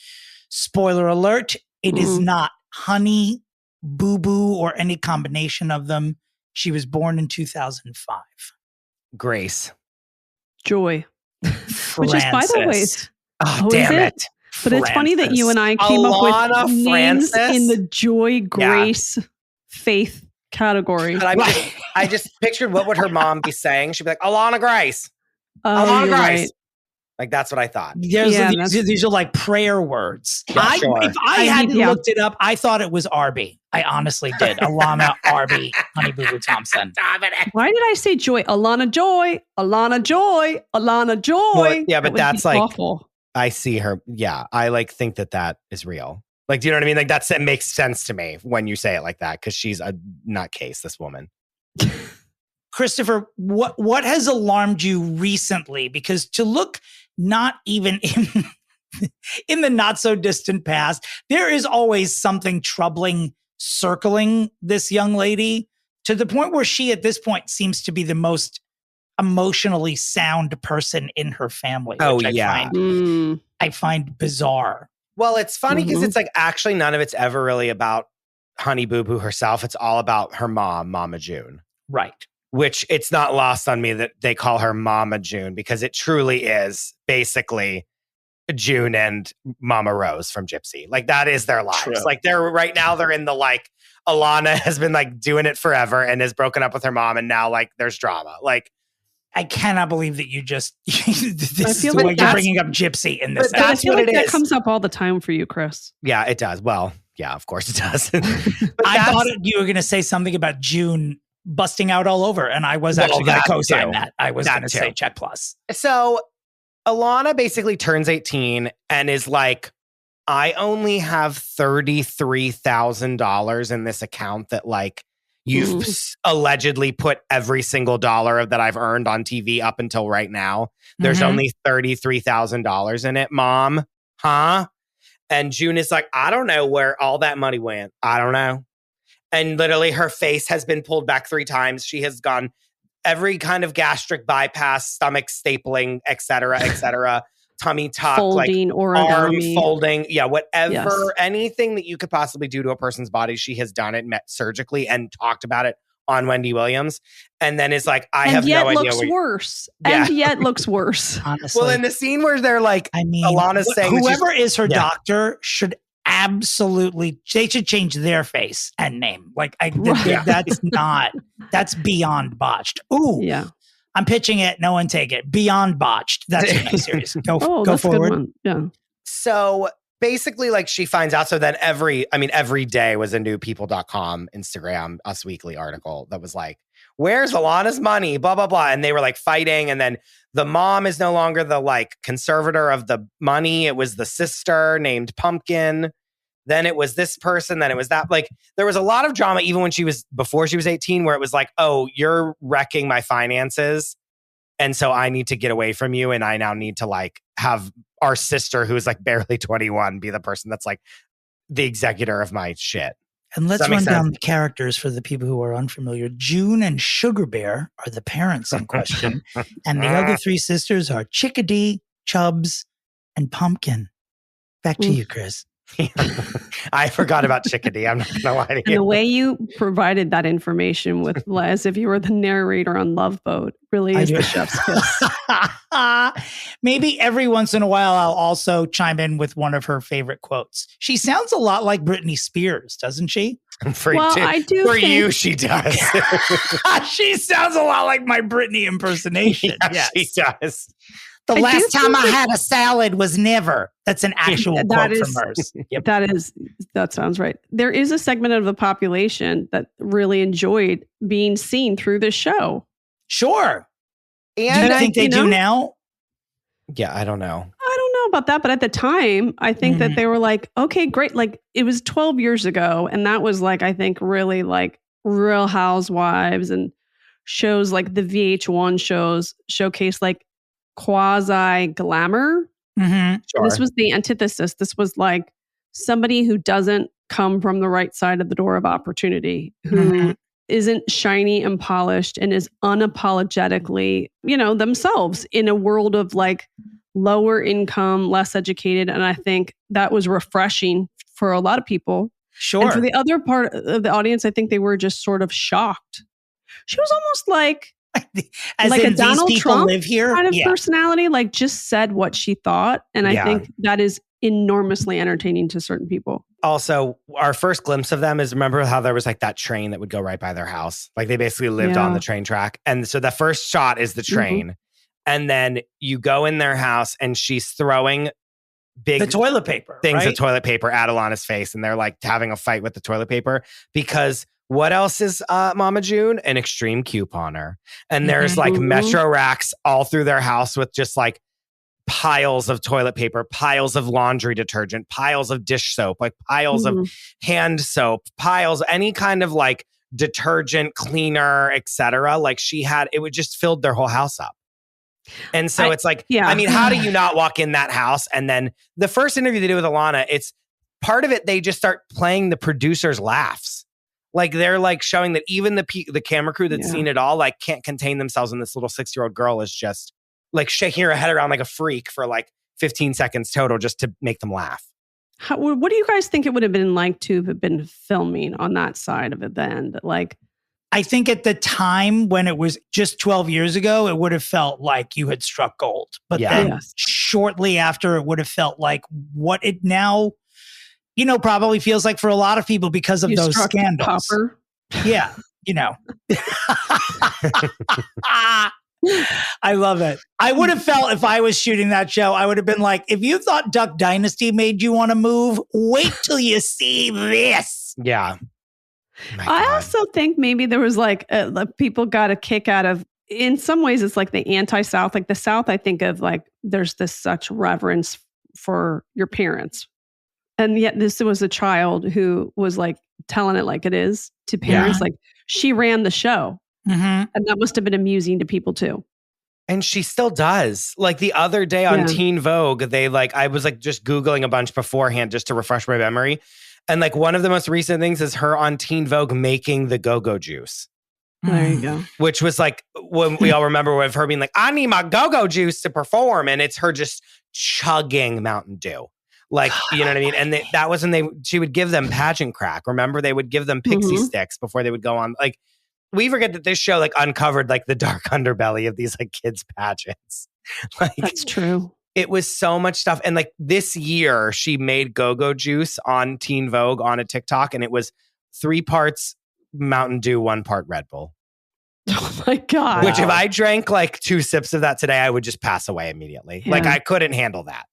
Spoiler alert, it is not Honey Boo Boo or any combination of them. She was born in 2005. Grace. Joy. Which is, by the way, damn it. But it's funny that you and I came up with names in the Joy, Grace, Faith category. But I just pictured what would her mom be saying. She'd be like, Alana Grace. Alana Grace. Right. Like, that's what I thought. These are like prayer words. Yeah, if I hadn't looked it up, I thought it was Arby. I honestly did. Alana Arby, Honey Boo Boo Thompson. Why did I say Joy? Alana Joy, Alana Joy, Alana Joy. Well, yeah, but that's like, awful. I see her. Yeah, I like think that is real. Like, do you know what I mean? Like, it makes sense to me when you say it like that, because she's a nutcase, this woman. Christopher, what has alarmed you recently? Because to look not even in the not so distant past, there is always something troubling circling this young lady, to the point where she at this point seems to be the most emotionally sound person in her family. I find bizarre. Well, it's funny because it's like, actually none of it's ever really about Honey Boo Boo herself. It's all about her mom, Mama June. Right. Which it's not lost on me that they call her Mama June, because it truly is basically June and Mama Rose from Gypsy. Like, that is their lives. True. Like, they're in the like, Alana has been like doing it forever and has broken up with her mom, and now like there's drama. Like, I cannot believe that you just this is feel the like way you're bringing up Gypsy in this. But that's I feel what like it that is. comes up all the time for you, Chris. Yeah, it does. Well, Yeah, of course it does. I thought you were going to say something about June busting out all over, and I was actually going to co-sign that. I was going to say check plus. So Alana basically turns 18 and is like, I only have $33,000 in this account that like you've allegedly put every single dollar that I've earned on TV up until right now. There's only $33,000 in it, Mom. Huh? And June is like, I don't know where all that money went. I don't know. And literally her face has been pulled back 3 times. She has gone every kind of gastric bypass, stomach stapling, et cetera, tummy tuck, folding, like arm folding. Yeah, whatever, anything that you could possibly do to a person's body, she has done it surgically and talked about it on Wendy Williams. And then it's like, I have no idea. Looks worse. And yet looks worse. Honestly. Well, in the scene where they're like, I mean, Alana's saying whoever is her doctor should absolutely, they should change their face and name. Like, that's beyond botched. Ooh, yeah. I'm pitching it. No one take it. Beyond botched. That's a nice series. Go forward. Yeah. So basically, like, she finds out. So then every day was a new people.com, Instagram, Us Weekly article that was like, where's Alana's money? Blah, blah, blah. And they were like fighting. And then the mom is no longer the like conservator of the money. It was the sister named Pumpkin. Then it was this person. Then it was that. Like, there was a lot of drama even before she was 18, where it was like, oh, you're wrecking my finances. And so I need to get away from you. And I now need to like have our sister, who's like barely 21, be the person that's like the executor of my shit. And let's run down the characters for the people who are unfamiliar. June and Sugar Bear are the parents in question. And the other 3 sisters are Chickadee, Chubbs, and Pumpkin. Back to you, Chris. I forgot about Chickadee. I'm not going to lie to you. And the way you provided that information with as if you were the narrator on Love Boat really is the chef's kiss. Maybe every once in a while I'll also chime in with one of her favorite quotes. She sounds a lot like Britney Spears, doesn't she? For you, she does. She sounds a lot like my Britney impersonation. Yes, she does. The last time I had a salad was never. That's an actual quote from hers. Yep. That sounds right. There is a segment of the population that really enjoyed being seen through this show. Sure. And do you think they do now? Yeah, I don't know. I don't know about that, but at the time, I think that they were like, okay, great. Like, it was 12 years ago. And that was like, I think really like Real Housewives and shows like the VH1 shows showcase like quasi glamour. Sure. This was the antithesis. This was like somebody who doesn't come from the right side of the door of opportunity, who isn't shiny and polished and is unapologetically, themselves in a world of like lower income, less educated. And I think that was refreshing for a lot of people. Sure. And for the other part of the audience, I think they were just sort of shocked. She was almost like a Donald Trump live here? Kind of personality, like just said what she thought. And I think that is enormously entertaining to certain people. Also, our first glimpse of them is, remember how there was like that train that would go right by their house? Like they basically lived on the train track. And so the first shot is the train. And then you go in their house and she's throwing the toilet paper, things of toilet paper at Alana's face. And they're like having a fight with the toilet paper because what else is Mama June? An extreme couponer. And there's like Metro racks all through their house with just like piles of toilet paper, piles of laundry detergent, piles of dish soap, like piles of hand soap, piles, any kind of like detergent, cleaner, etc. Like it would just filled their whole house up. And so it's like, I mean, how do you not walk in that house? And then the first interview they did with Alana, it's part of it, they just start playing the producer's laughs. Like they're like showing that even the camera crew that's seen it all, like can't contain themselves. And this little 6-year-old girl is just like shaking her head around like a freak for like 15 seconds total just to make them laugh. What do you guys think it would have been like to have been filming on that side of it then? Like, I think at the time when it was just 12 years ago, it would have felt like you had struck gold. But then shortly after, it would have felt like what it now, probably feels like for a lot of people because of those scandals. Popper. Yeah, I love it. I would have felt if I was shooting that show, I would have been like, if you thought Duck Dynasty made you want to move, wait till you see this. Yeah. I also think maybe there was like people got a kick out of, in some ways, it's like the anti-South. Like the South, I think of like there's this such reverence for your parents. And yet this was a child who was like telling it like it is to parents. Like she ran the show. And that must have been amusing to people too. And she still does. Like the other day on Teen Vogue, I was like just Googling a bunch beforehand just to refresh my memory. And like one of the most recent things is her on Teen Vogue making the go-go juice. There you go. Which was like, when we all remember with her being like, I need my go-go juice to perform. And it's her just chugging Mountain Dew. Like, you know what I mean? And that was when she would give them pageant crack. Remember, they would give them pixie sticks before they would go on. Like, we forget that this show like uncovered like the dark underbelly of these like kids pageants. Like, that's true. It was so much stuff. And like this year she made go-go juice on Teen Vogue on a TikTok, and it was 3 parts Mountain Dew, 1 part Red Bull. Oh my God. Which if I drank like 2 sips of that today, I would just pass away immediately. Yeah. Like I couldn't handle that.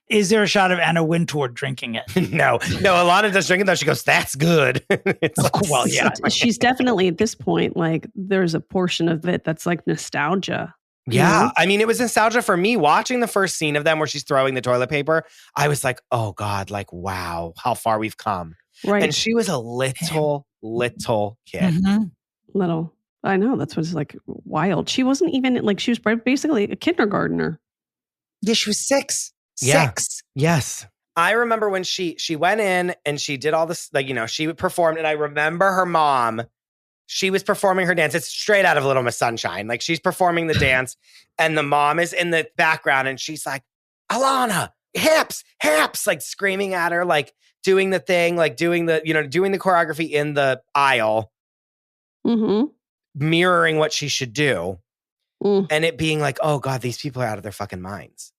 Is there a shot of Anna Wintour drinking it? No. Alana does drink it though. She goes, that's good. It's like, well, yeah. She's definitely at this point, like there's a portion of it that's like nostalgia. Yeah. know? I mean, it was nostalgia for me watching the first scene of them where she's throwing the toilet paper. I was like, oh God, like, wow, how far we've come. Right. And she was a little kid. Little. I know. That's what's like wild. She wasn't even like, she was basically a kindergartner. Yeah, she was 6. Yeah. 6. Yes. I remember when she went in and she did all this, like, you know, she performed, and I remember her mom, she was performing her dance. It's straight out of Little Miss Sunshine. Like she's performing the dance and the mom is in the background and she's like, Alana, hips, like screaming at her, like doing the thing, like doing the choreography in the aisle, mirroring what she should do. And it being like, oh God, these people are out of their fucking minds.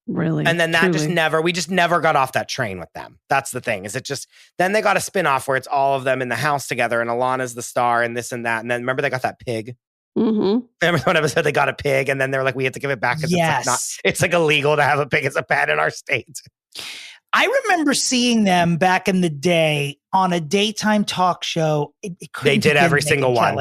Really? And then that truly. we just never got off that train with them. That's the thing. Is it just, then they got a spinoff where it's all of them in the house together and Alana's the star and this and that. And then remember they got that pig? Remember one episode they got a pig and then they were like, we have to give it back because it's like illegal to have a pig as a pet in our state. I remember seeing them back in the day on a daytime talk show. They did every single one.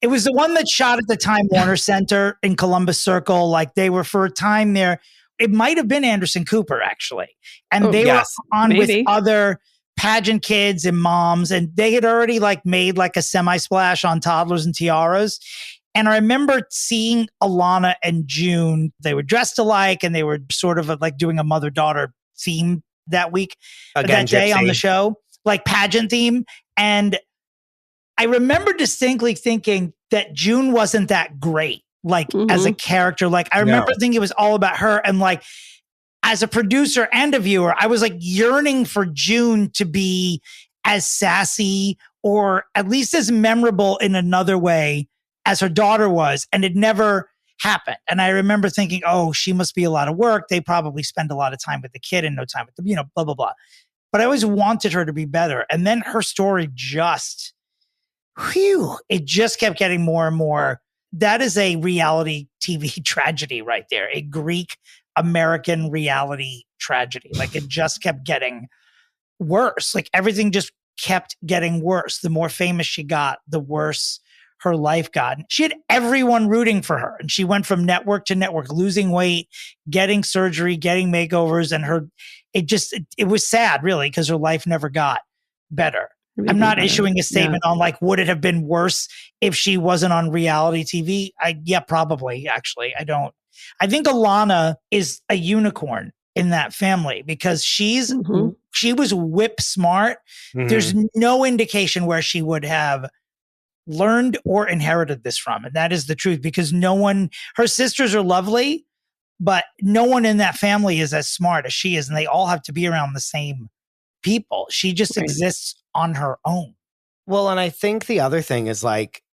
It was the one that shot at the Time Warner Center in Columbus Circle. Like they were for a time there. It might have been Anderson Cooper, actually. And they were on with other pageant kids and moms. And they had already like made like a semi-splash on Toddlers and Tiaras. And I remember seeing Alana and June. They were dressed alike and they were sort of like doing a mother-daughter theme that week, that day on the show, like pageant theme. And I remember distinctly thinking that June wasn't that great. Like as a character, like I remember thinking it was all about her. And like, as a producer and a viewer, I was like yearning for June to be as sassy or at least as memorable in another way as her daughter was. And it never happened. And I remember thinking, oh, she must be a lot of work. They probably spend a lot of time with the kid and no time with the, blah, blah, blah. But I always wanted her to be better. And then her story just, it just kept getting more and more. That is a reality TV tragedy right there. A Greek American reality tragedy. Like it just kept getting worse. Like everything just kept getting worse. The more famous she got, the worse her life got. She had everyone rooting for her. And she went from network to network, losing weight, getting surgery, getting makeovers. And it was sad really, because her life never got better. I'm not issuing a statement on like, would it have been worse if she wasn't on reality TV? Yeah, probably, actually. I think Alana is a unicorn in that family because she was whip smart. There's no indication where she would have learned or inherited this from. And that is the truth because her sisters are lovely, but no one in that family is as smart as she is. And they all have to be around the same people. She just exists on her own. Well, and I think the other thing is like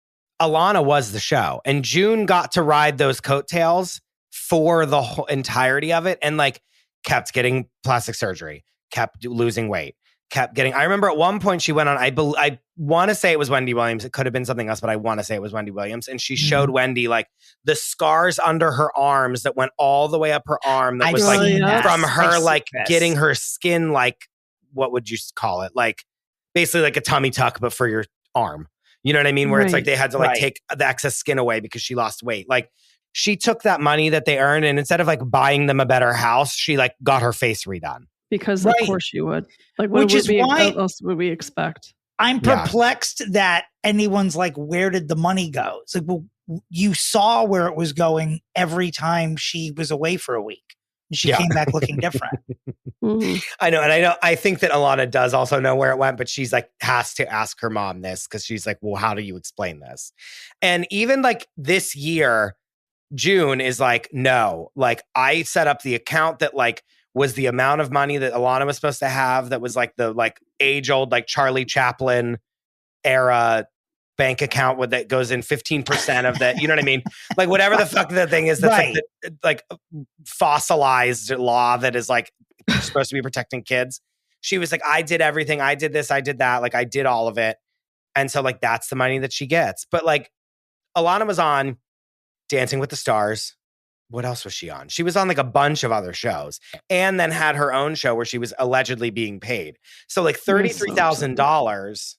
Alana was the show and June got to ride those coattails for the whole entirety of it and like kept getting plastic surgery, kept losing weight, kept getting. I remember at one point she went on, I want to say it was Wendy Williams. It could have been something else, but I want to say it was Wendy Williams. And she showed Wendy like the scars under her arms that went all the way up her arm. That was like from her like getting her skin, like, what would you call it? Like basically like a tummy tuck, but for your arm. You know what I mean? Where it's like they had to like take the excess skin away because she lost weight. Like she took that money that they earned and instead of like buying them a better house, she like got her face redone. Because of course you would. Like, what else would we expect? I'm perplexed that anyone's like, where did the money go? It's like, well, you saw where it was going every time she was away for a week. And she came back looking different. I know. And I think that Alana does also know where it went, but she's like, has to ask her mom this because she's like, well, how do you explain this? And even like this year, June is like, no, like I set up the account that like was the amount of money that Alana was supposed to have. That was like the like age old, like Charlie Chaplin era bank account with that goes in 15% of that. You know what I mean? Like whatever the fuck that thing is, that's like fossilized law that is like supposed to be protecting kids. She was like, I did everything. I did this. I did that. Like I did all of it. And so like, that's the money that she gets. But like Alana was on Dancing with the Stars. What else was she on? She was on like a bunch of other shows and then had her own show where she was allegedly being paid. So like $33,000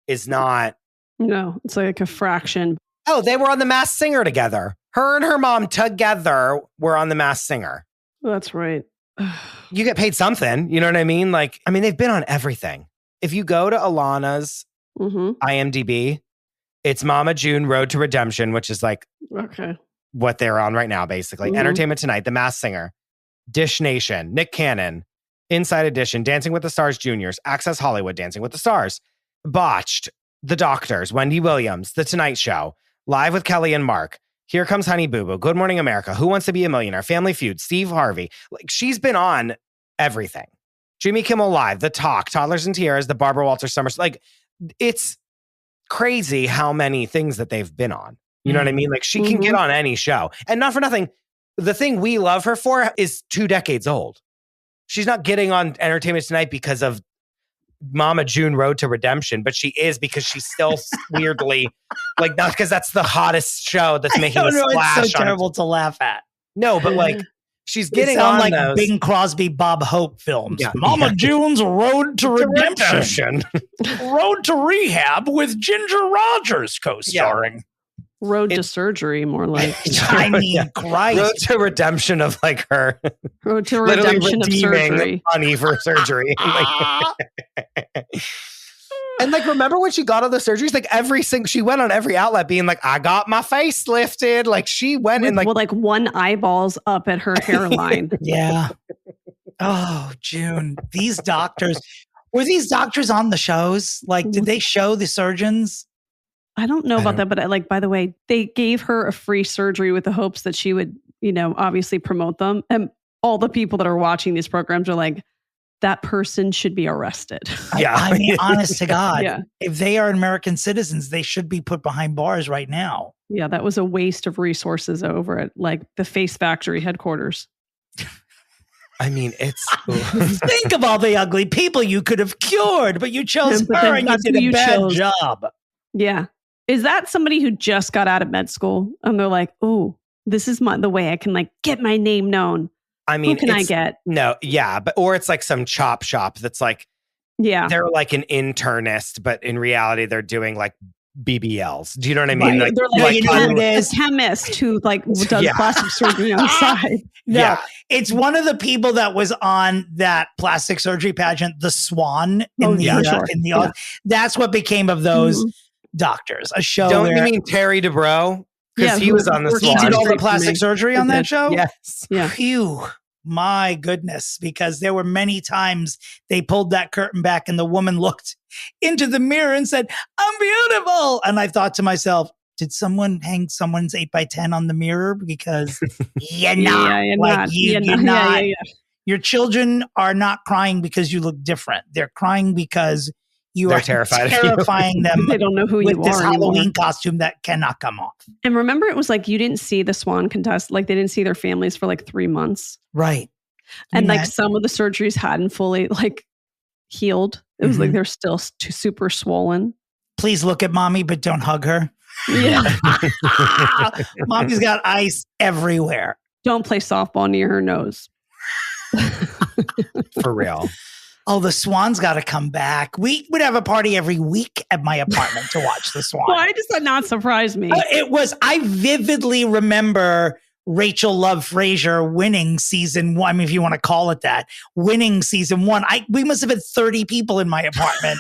is not. No, it's like a fraction. Oh, they were on The Masked Singer together. Her and her mom together were on The Masked Singer. That's right. You get paid something. You know what I mean? Like, I mean, they've been on everything. If you go to Alana's IMDb, it's Mama June, Road to Redemption, which is like what they're on right now, basically. Entertainment Tonight, The Masked Singer, Dish Nation, Nick Cannon, Inside Edition, Dancing with the Stars Juniors, Access Hollywood, Dancing with the Stars, Botched, The Doctors, Wendy Williams, The Tonight Show, Live with Kelly and Mark, Here Comes Honey Boo Boo, Good Morning America, Who Wants to Be a Millionaire, Family Feud, Steve Harvey. Like she's been on everything. Jimmy Kimmel Live, The Talk, Toddlers and Tiaras, The Barbara Walters Summer. Like it's crazy how many things that they've been on. You know what I mean? Like she can get on any show. And not for nothing, the thing we love her for is 2 decades old. She's not getting on Entertainment Tonight because of Mama June, Road to Redemption, but she is because she's still weirdly like, not because that's the hottest show that's making a splash. It's so terrible to laugh at. No, but like she's getting on like those. Bing Crosby, Bob Hope films. Yeah. Mama June's Road to Redemption. Road to Rehab with Ginger Rogers co-starring. Road to surgery, more like. I mean, Christ. Road to redemption of like her. Road to redemption of surgery. Money for surgery. And like, remember when she got all the surgeries? Like she went on every outlet being like, I got my face lifted. Like she went and like one eyeballs up at her hairline. Yeah. Oh, June. These doctors. Were these doctors on the shows? Like, did they show the surgeons? I don't know about that, but like, by the way, they gave her a free surgery with the hopes that she would, obviously promote them. And all the people that are watching these programs are like, that person should be arrested. Yeah. I mean, honest to God, if they are American citizens, they should be put behind bars right now. Yeah. That was a waste of resources over at like the Face Factory headquarters. I mean, it's... Think of all the ugly people you could have cured, but you chose her and you did a bad job. Yeah. Is that somebody who just got out of med school and they're like, oh, this is the way I can like get my name known? I mean, who can I get? No, yeah, or it's like some chop shop that's like, they're like an internist, but in reality, they're doing like BBLs. Do you know what I mean? Right. They're like a chemist who like does plastic surgery on the side. No, it's one of the people that was on that plastic surgery pageant, The Swan. That's what became of those doctors. A show. Don't you mean Terry DeBro? Because he was on The Swan. He did all the plastic surgery on that show? Yes. Yeah. Phew. My goodness. Because there were many times they pulled that curtain back and the woman looked into the mirror and said, I'm beautiful. And I thought to myself, did someone hang someone's 8x10 on the mirror? Because you're not. You're not. Your children are not crying because you look different. They're crying because they're terrifying them. They don't know who you are. With this Halloween costume that cannot come off. And remember, it was like you didn't see the Swan contest. Like they didn't see their families for like 3 months. Right. And like some of the surgeries hadn't fully like healed. It was like they're still super swollen. Please look at mommy, but don't hug her. Yeah. Mommy's got ice everywhere. Don't play softball near her nose. For real. Oh, the Swan's got to come back. We would have a party every week at my apartment to watch the Swan. Why does that not surprise me? I vividly remember Rachel Love Frazier winning season 1. I mean, if you want to call it that, winning season 1. We must have had 30 people in my apartment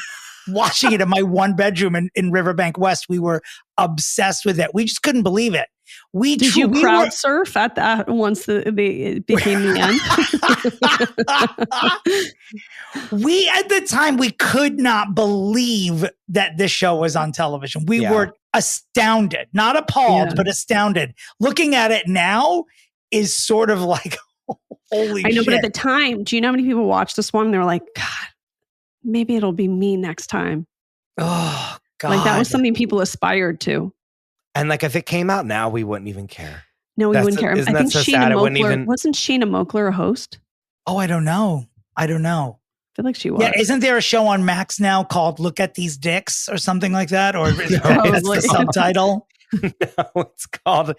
watching it in my 1 bedroom in Riverbank West. We were obsessed with it. We just couldn't believe it. Did you crowd surf at that once it became the end? We, at the time, we could not believe that this show was on television. We were astounded, not appalled, but astounded. Looking at it now is sort of like, holy shit. I know, but at the time, do you know how many people watched this one? And they were like, God, maybe it'll be me next time. Oh, God. Like that was something people aspired to. And like if it came out now, we wouldn't even care. No, we wouldn't care. I think so Sheena Moakler, wasn't Sheena Moakler a host? Oh, I don't know. I feel like she was. Yeah, isn't there a show on Max now called Look at These Dicks or something like that? Or it's the subtitle? No, it's called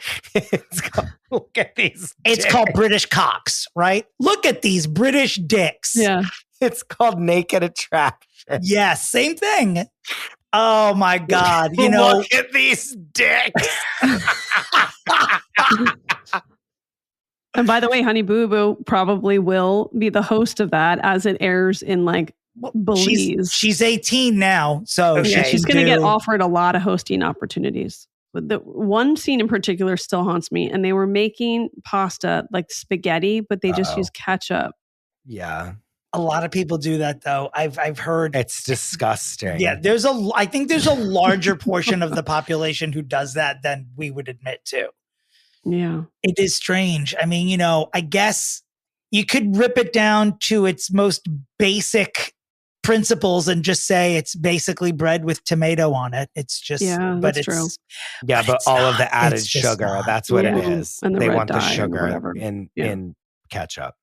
Look at These Dicks. It's called British Cocks, right? Look at these British dicks. Yeah. It's called Naked Attraction. Yes, same thing. Oh my God. You know, look at these dicks. And by the way, Honey Boo Boo probably will be the host of that as it airs in like Belize. She's 18 now. So she's going to get offered a lot of hosting opportunities. But the one scene in particular still haunts me. And they were making pasta like spaghetti, but they just use ketchup. Yeah. A lot of people do that though. I've heard it's disgusting. Yeah, I think there's a larger portion of the population who does that than we would admit to. Yeah. It is strange. I mean, I guess you could rip it down to its most basic principles and just say it's basically bread with tomato on it. It's just that's true. Yeah, but all of the added sugar, that's what it is. And they want the dye sugar in ketchup.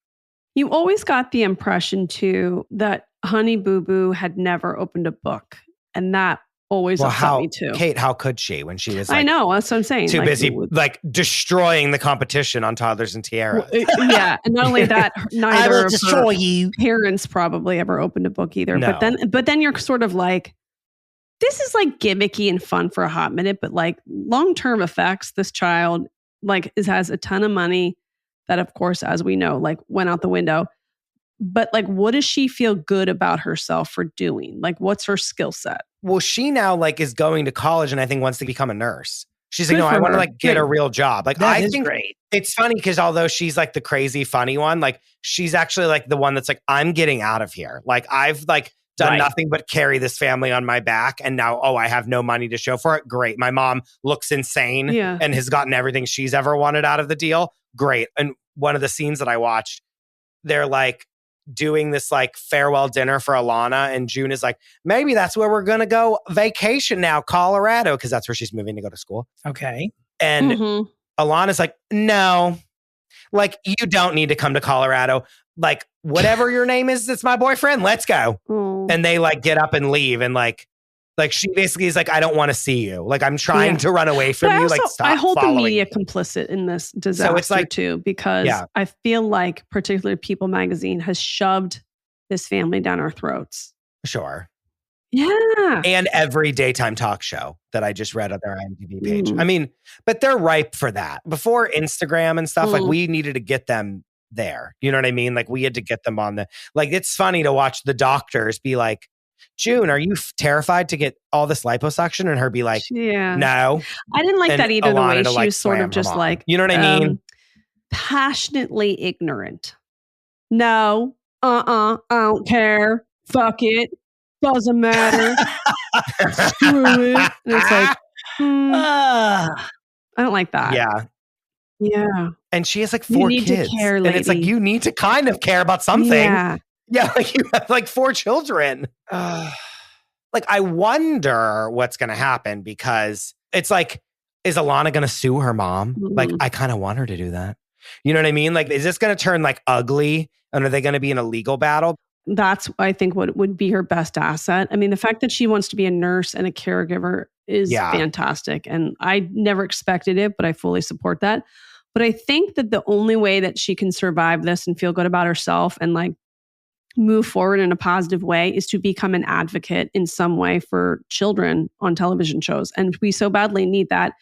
You always got the impression, too, that Honey Boo Boo had never opened a book. And that always upset me, too. Kate, how could she when she was I know, that's what I'm saying. Too busy destroying the competition on Toddlers and Tiaras. Yeah, and not only that, I will destroy you. Parents probably ever opened a book either. No. But then you're sort of like, this is like gimmicky and fun for a hot minute, but like long-term effects, this child has a ton of money. That, of course, as we know, went out the window. But what does she feel good about herself for doing? What's her skill set? Well, she now is going to college and I think wants to become a nurse. She's like, no, I want to get a real job. I think great. It's funny because although she's the crazy funny one, she's actually the one that's I'm getting out of here. I've done nothing but carry this family on my back. And now, I have no money to show for it. Great. My mom looks insane and has gotten everything she's ever wanted out of the deal. Great. And one of the scenes that I watched, they're doing this farewell dinner for Alana. And June is maybe that's where we're going to go vacation now, Colorado, because that's where she's moving to go to school. Okay. And Alana's no, you don't need to come to Colorado. Whatever your name is, that's my boyfriend. Let's go. And they get up and leave. And she basically is I don't want to see you. I'm trying to run away from you. Stop. I hold the media me. complicit in this disaster too, because I feel like particularly People Magazine has shoved this family down our throats. Sure. Yeah. And every daytime talk show that I just read on their IMDb page. I mean, but they're ripe for that. Before Instagram and stuff, we needed to get them there. You know what I mean? We had to get them on the, it's funny to watch the doctors be June, are you terrified to get all this liposuction? And her be no. I didn't like that either. Alana the way she was sort of just you know what I mean? Passionately ignorant. No, I don't care. Fuck it. Doesn't matter. Screw it. And it's I don't like that. Yeah. Yeah. And she has 4 kids. Care, and it's you need to kind of care about something. Yeah. Yeah, you have 4 children. I wonder what's going to happen because it's is Alana going to sue her mom? I kind of want her to do that. You know what I mean? Is this going to turn ugly? And are they going to be in a legal battle? That's, I think, what would be her best asset. I mean, the fact that she wants to be a nurse and a caregiver is fantastic. And I never expected it, but I fully support that. But I think that the only way that she can survive this and feel good about herself and like move forward in a positive way is to become an advocate in some way for children on television shows. And we so badly need that,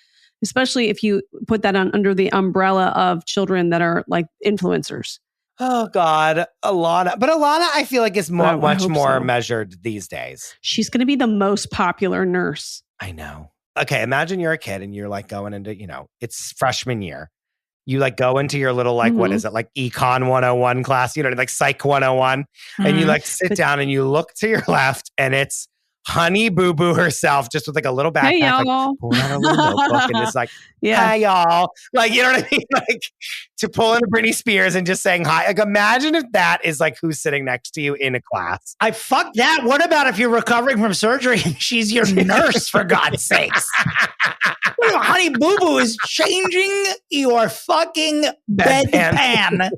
especially if you put that under the umbrella of children that are like influencers. Oh God, Alana. But Alana, I feel like is much more measured these days. She's going to be the most popular nurse. I know. Okay, imagine you're a kid and you're like going into, it's freshman year. You like go into your little like, what is it? Like Econ 101 class, like Psych 101. And you like sit down and you look to your left and it's Honey Boo Boo herself, just with like a little backpack, hey, y'all. like pulling out a little notebook and it's like, hey y'all, like, you know what I mean? Like to pull into Britney Spears and just saying hi. Like imagine if that is like who's sitting next to you in a class. I fuck that. What about if you're recovering from surgery and she's your nurse, for God's sakes? Honey Boo Boo is changing your fucking bedpan.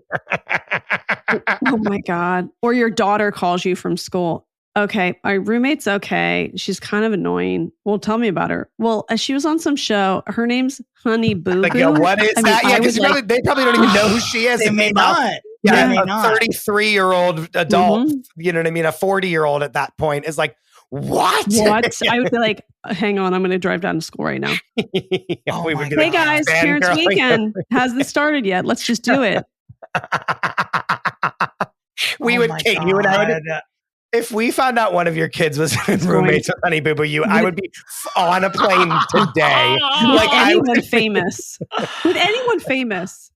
Oh my God. Or your daughter calls you from school. Okay, my roommate's okay. She's kind of annoying. Well, tell me about her. Well, she was on some show. Her name's Honey Boo Boo. Like, what is that? Yeah, because they probably don't even know who she is. They may not. Yeah, a 33-year-old adult, you know what I mean? A 40-year-old at that point is like, what? I would be like, hang on, I'm going to drive down to school right now. Hey guys, Parents Weekend hasn't started yet. Let's just do it. Kate, you and I if we found out one of your kids was roommates with Honey Boo Boo, I would be on a plane today. Like anyone famous. With anyone famous.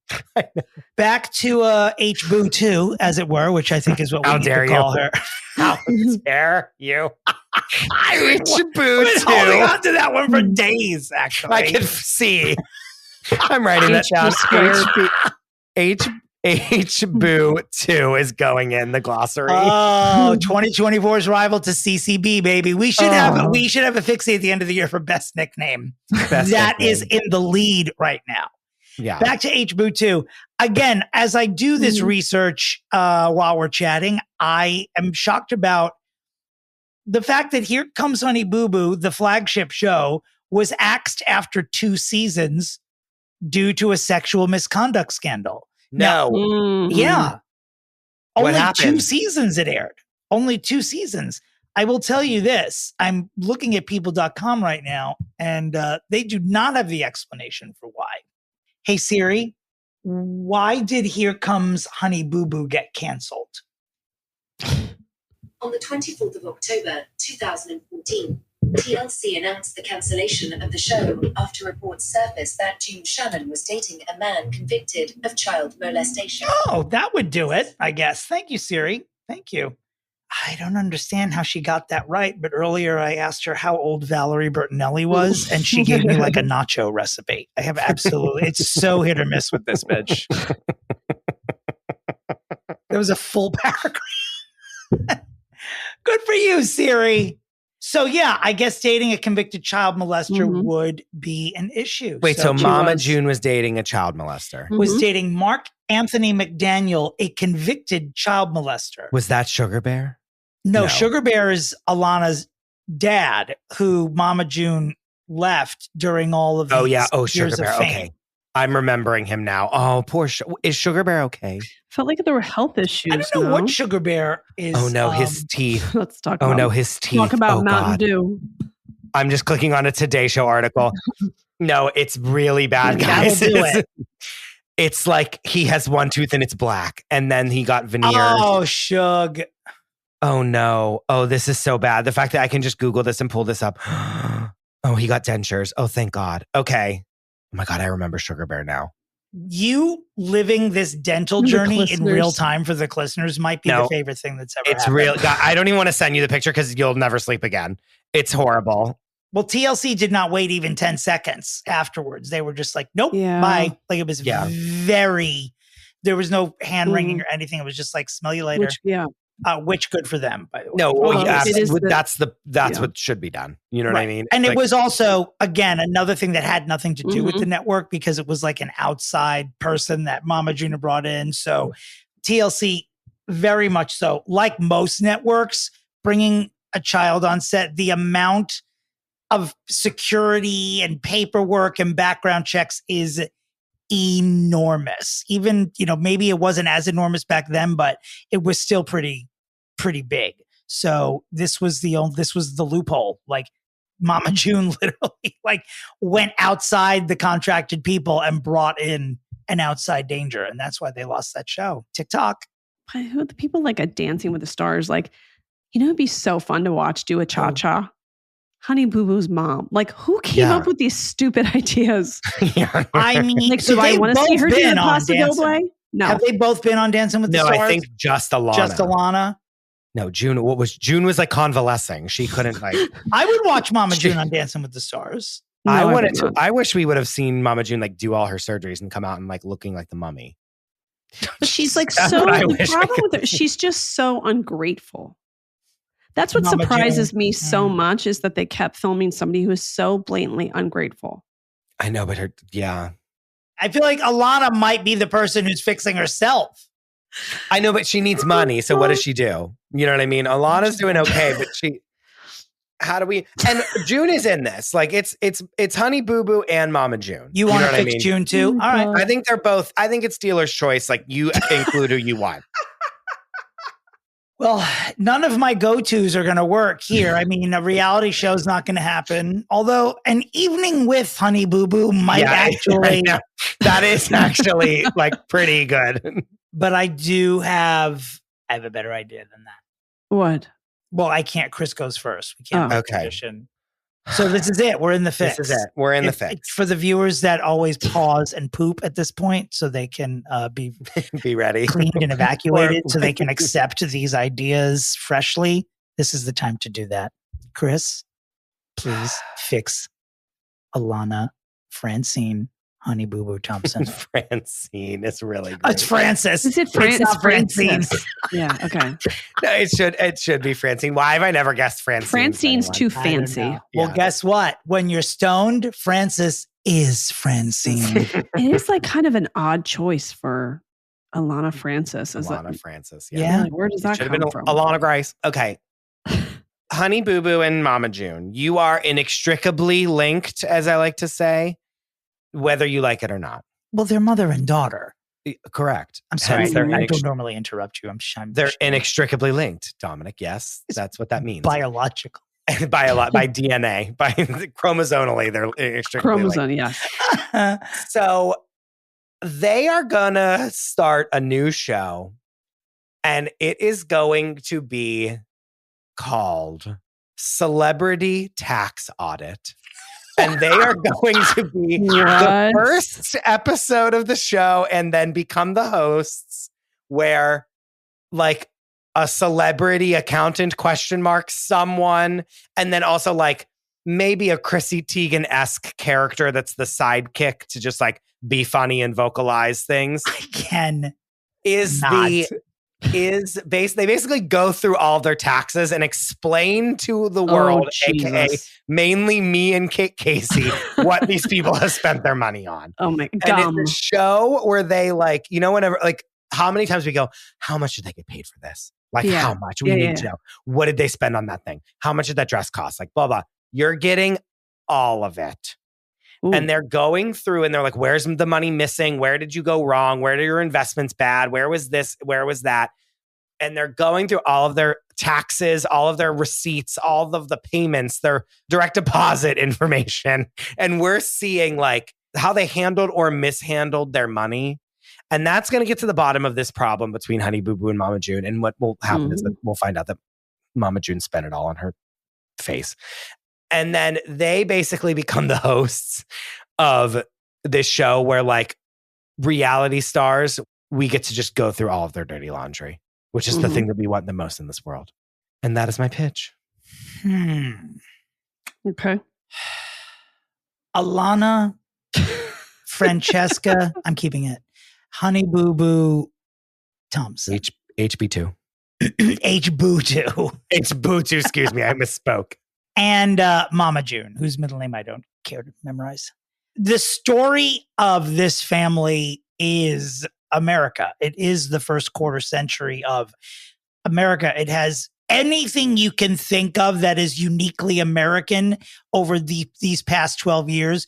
Back to H Boo 2, as it were, which I think is what we need to call her. How dare you? H Boo 2. I've been holding on to that one for days, actually. I can see. I'm writing that down. H Boo 2 is going in the glossary. Oh, 2024's rival to CCB, baby. We should have a fixie at the end of the year for best nickname. That is in the lead right now. Yeah. Back to H Boo 2. Again, as I do this research while we're chatting, I am shocked about the fact that Here Comes Honey Boo Boo, the flagship show, was axed after 2 seasons due to a sexual misconduct scandal. No. Yeah. What Only happened? 2 seasons it aired. Only 2 seasons. I will tell you this. I'm looking at people.com right now, and they do not have the explanation for why. Hey, Siri, why did Here Comes Honey Boo Boo get canceled? On the 24th of October, 2014, TLC announced the cancellation of the show after reports surfaced that June Shannon was dating a man convicted of child molestation. Oh, that would do it, I guess. Thank you, Siri. Thank you. I don't understand how she got that right, but earlier I asked her how old Valerie Bertinelli was, and she gave me like a nacho recipe. I have absolutely, it's so hit or miss with this bitch. There was a full paragraph. Good for you, Siri. So yeah, I guess dating a convicted child molester would be an issue. Wait, so Mama June was dating a child molester? Was dating Mark Anthony McDaniel, a convicted child molester. Was that Sugar Bear? No, Sugar Bear is Alana's dad, who Mama June left during all of these Sugar Bear. Okay. I'm remembering him now. Oh, poor is Sugar Bear okay? Felt like there were health issues. I don't know what Sugar Bear is. Oh no, his teeth. Let's talk about his teeth. Talk about Mountain Dew. I'm just clicking on a Today Show article. No, it's really bad, guys. It's like he has one tooth and it's black, and then he got veneers. Oh, Shug. Oh no. Oh, this is so bad. The fact that I can just Google this and pull this up. Oh, he got dentures. Oh, thank God. Okay. Oh my God, I remember Sugar Bear now. You living this dental journey in real time for the listeners might be the favorite thing that's ever happened. It's real. God, I don't even want to send you the picture because you'll never sleep again. It's horrible. Well, TLC did not wait even 10 seconds afterwards. They were just like, nope, bye. Like it was very, there was no hand wringing or anything. It was just like, smell you later. Which good for them, by the way. No, that's what should be done. You know what I mean? And it was also, again, another thing that had nothing to do with the network because it was like an outside person that Mama Juna brought in. So TLC very much so. Like most networks, bringing a child on set, the amount of security and paperwork and background checks is enormous. Even, maybe it wasn't as enormous back then, but it was still pretty big. So this was the loophole. Like Mama June literally went outside the contracted people and brought in an outside danger. And that's why they lost that show. TikTok. The people like a Dancing with the Stars, it'd be so fun to watch do a cha-cha. Honey Boo Boo's mom. Who came up with these stupid ideas? I mean, do I want to see her do the Pasta Doble? No. Have they both been on Dancing with the Stars? No, I think just Alana. Just Alana? No, June was convalescing. She couldn't I would watch Mama June on Dancing with the Stars. No, I wish we would have seen Mama June do all her surgeries and come out and looking like the mummy. But she's the problem with her, she's just so ungrateful. That's what Mama surprises June. me so much is that they kept filming somebody who is so blatantly ungrateful. I know, but I feel like Alana might be the person who's fixing herself. I know, but she needs money. So what does she do? You know what I mean? Alana's doing okay, but and June is in this. It's Honey Boo Boo and Mama June. You want to fix June too? All right. I think they're both. I think it's dealer's choice. You include who you want. Well, none of my go-tos are going to work here. I mean, a reality show is not going to happen. Although an evening with Honey Boo Boo might actually. That is actually pretty good. But I have a better idea than that. What? Well, I can't. Chris goes first. We can't. Okay. So this is it. We're in the fix. This is it. We're in the fix. It's for the viewers that always pause and poop at this point, so they can be ready, cleaned and evacuated, so they can accept these ideas freshly. This is the time to do that. Chris, please fix Alana, Francine, Honey Boo Boo Thompson. Francine is really good. It's Francis. Is it It's not Francine? Yeah, okay. No, it should be Francine. Why have I never guessed Francine? Francine's too fancy. Well, guess what? When you're stoned, Francis is Francine. It is kind of an odd choice for Alana Francis. Alana Francis. Yeah. Where does that come from? Alana Grace. Okay. Honey Boo Boo and Mama June, you are inextricably linked, as I like to say, whether you like it or not. Well, they're mother and daughter. Correct. I'm sorry. Hence, I don't normally interrupt you. They're inextricably linked, Dominic. Yes, that's what that means. Biological. by DNA, by chromosomally, they're inextricably linked. Yes. So they are gonna start a new show, and it is going to be called Celebrity Tax Audit. And they are going to be the first episode of the show and then become the hosts where a celebrity accountant ? Someone, and then also maybe a Chrissy Teigen-esque character that's the sidekick to just be funny and vocalize things. I can They basically go through all their taxes and explain to the world, aka mainly me and Kate Casey, what these people have spent their money on. Oh my God. And it's a show where they whenever how many times we go, how much did they get paid for this? How much? We need to know. What did they spend on that thing? How much did that dress cost? Blah, blah. You're getting all of it. Ooh. And they're going through and they're where's the money missing? Where did you go wrong? Where are your investments bad? Where was this? Where was that? And they're going through all of their taxes, all of their receipts, all of the payments, their direct deposit information. And we're seeing how they handled or mishandled their money. And that's going to get to the bottom of this problem between Honey Boo Boo and Mama June. And what will happen is that we'll find out that Mama June spent it all on her face. And then they basically become the hosts of this show where reality stars, we get to just go through all of their dirty laundry, which is the thing that we want the most in this world. And that is my pitch. Okay. Alana, Francesca, I'm keeping it. Honey Boo Boo Thompson. HB2. H-Boo-2. H-Boo-2, excuse me, I misspoke. And Mama June, whose middle name I don't care to memorize. The story of this family is America. It is the first quarter century of America. It has anything you can think of that is uniquely American over these past 12 years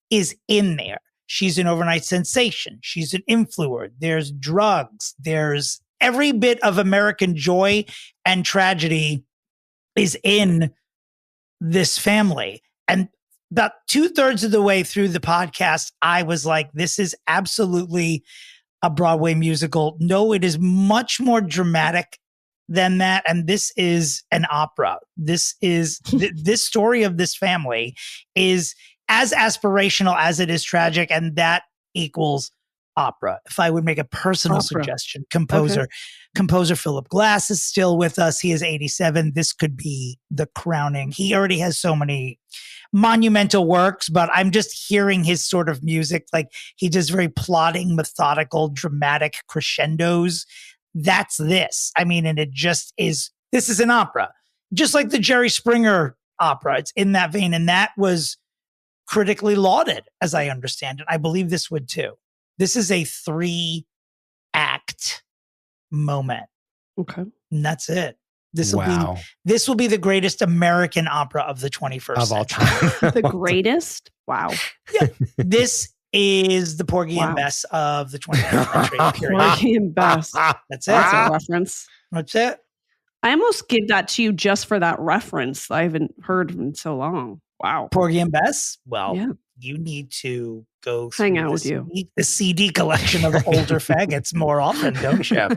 is in there. She's an overnight sensation. She's an influencer. There's drugs. There's every bit of American joy and tragedy is in this family. And about 2/3 of the way through the podcast, I was like, this is absolutely a Broadway musical. No, it is much more dramatic than that. And this is an opera. This is this story of this family is as aspirational as it is tragic. And that equals opera. If I would make a personal suggestion, composer Philip Glass is still with us. He is 87. This could be the crowning. He already has so many monumental works, but I'm just hearing his sort of music. Like he does very plotting, methodical, dramatic crescendos. That's this. I mean, and it just is, this is an opera, just like the Jerry Springer opera. It's in that vein. And that was critically lauded, as I understand it. I believe this would too. This is a 3-act moment. Okay. And that's it. This will be the greatest American opera of the 21st of all century. time. The greatest? Wow. Yeah. This is the Porgy and Bess of the 21st century. Period. Porgy and Bess. That's it. That's a reference. That's it. I almost give that to you just for that reference. I haven't heard in so long. Wow. Porgy and Bess? Well, you need to go hang out with you. The CD collection of older faggots more often, don't you?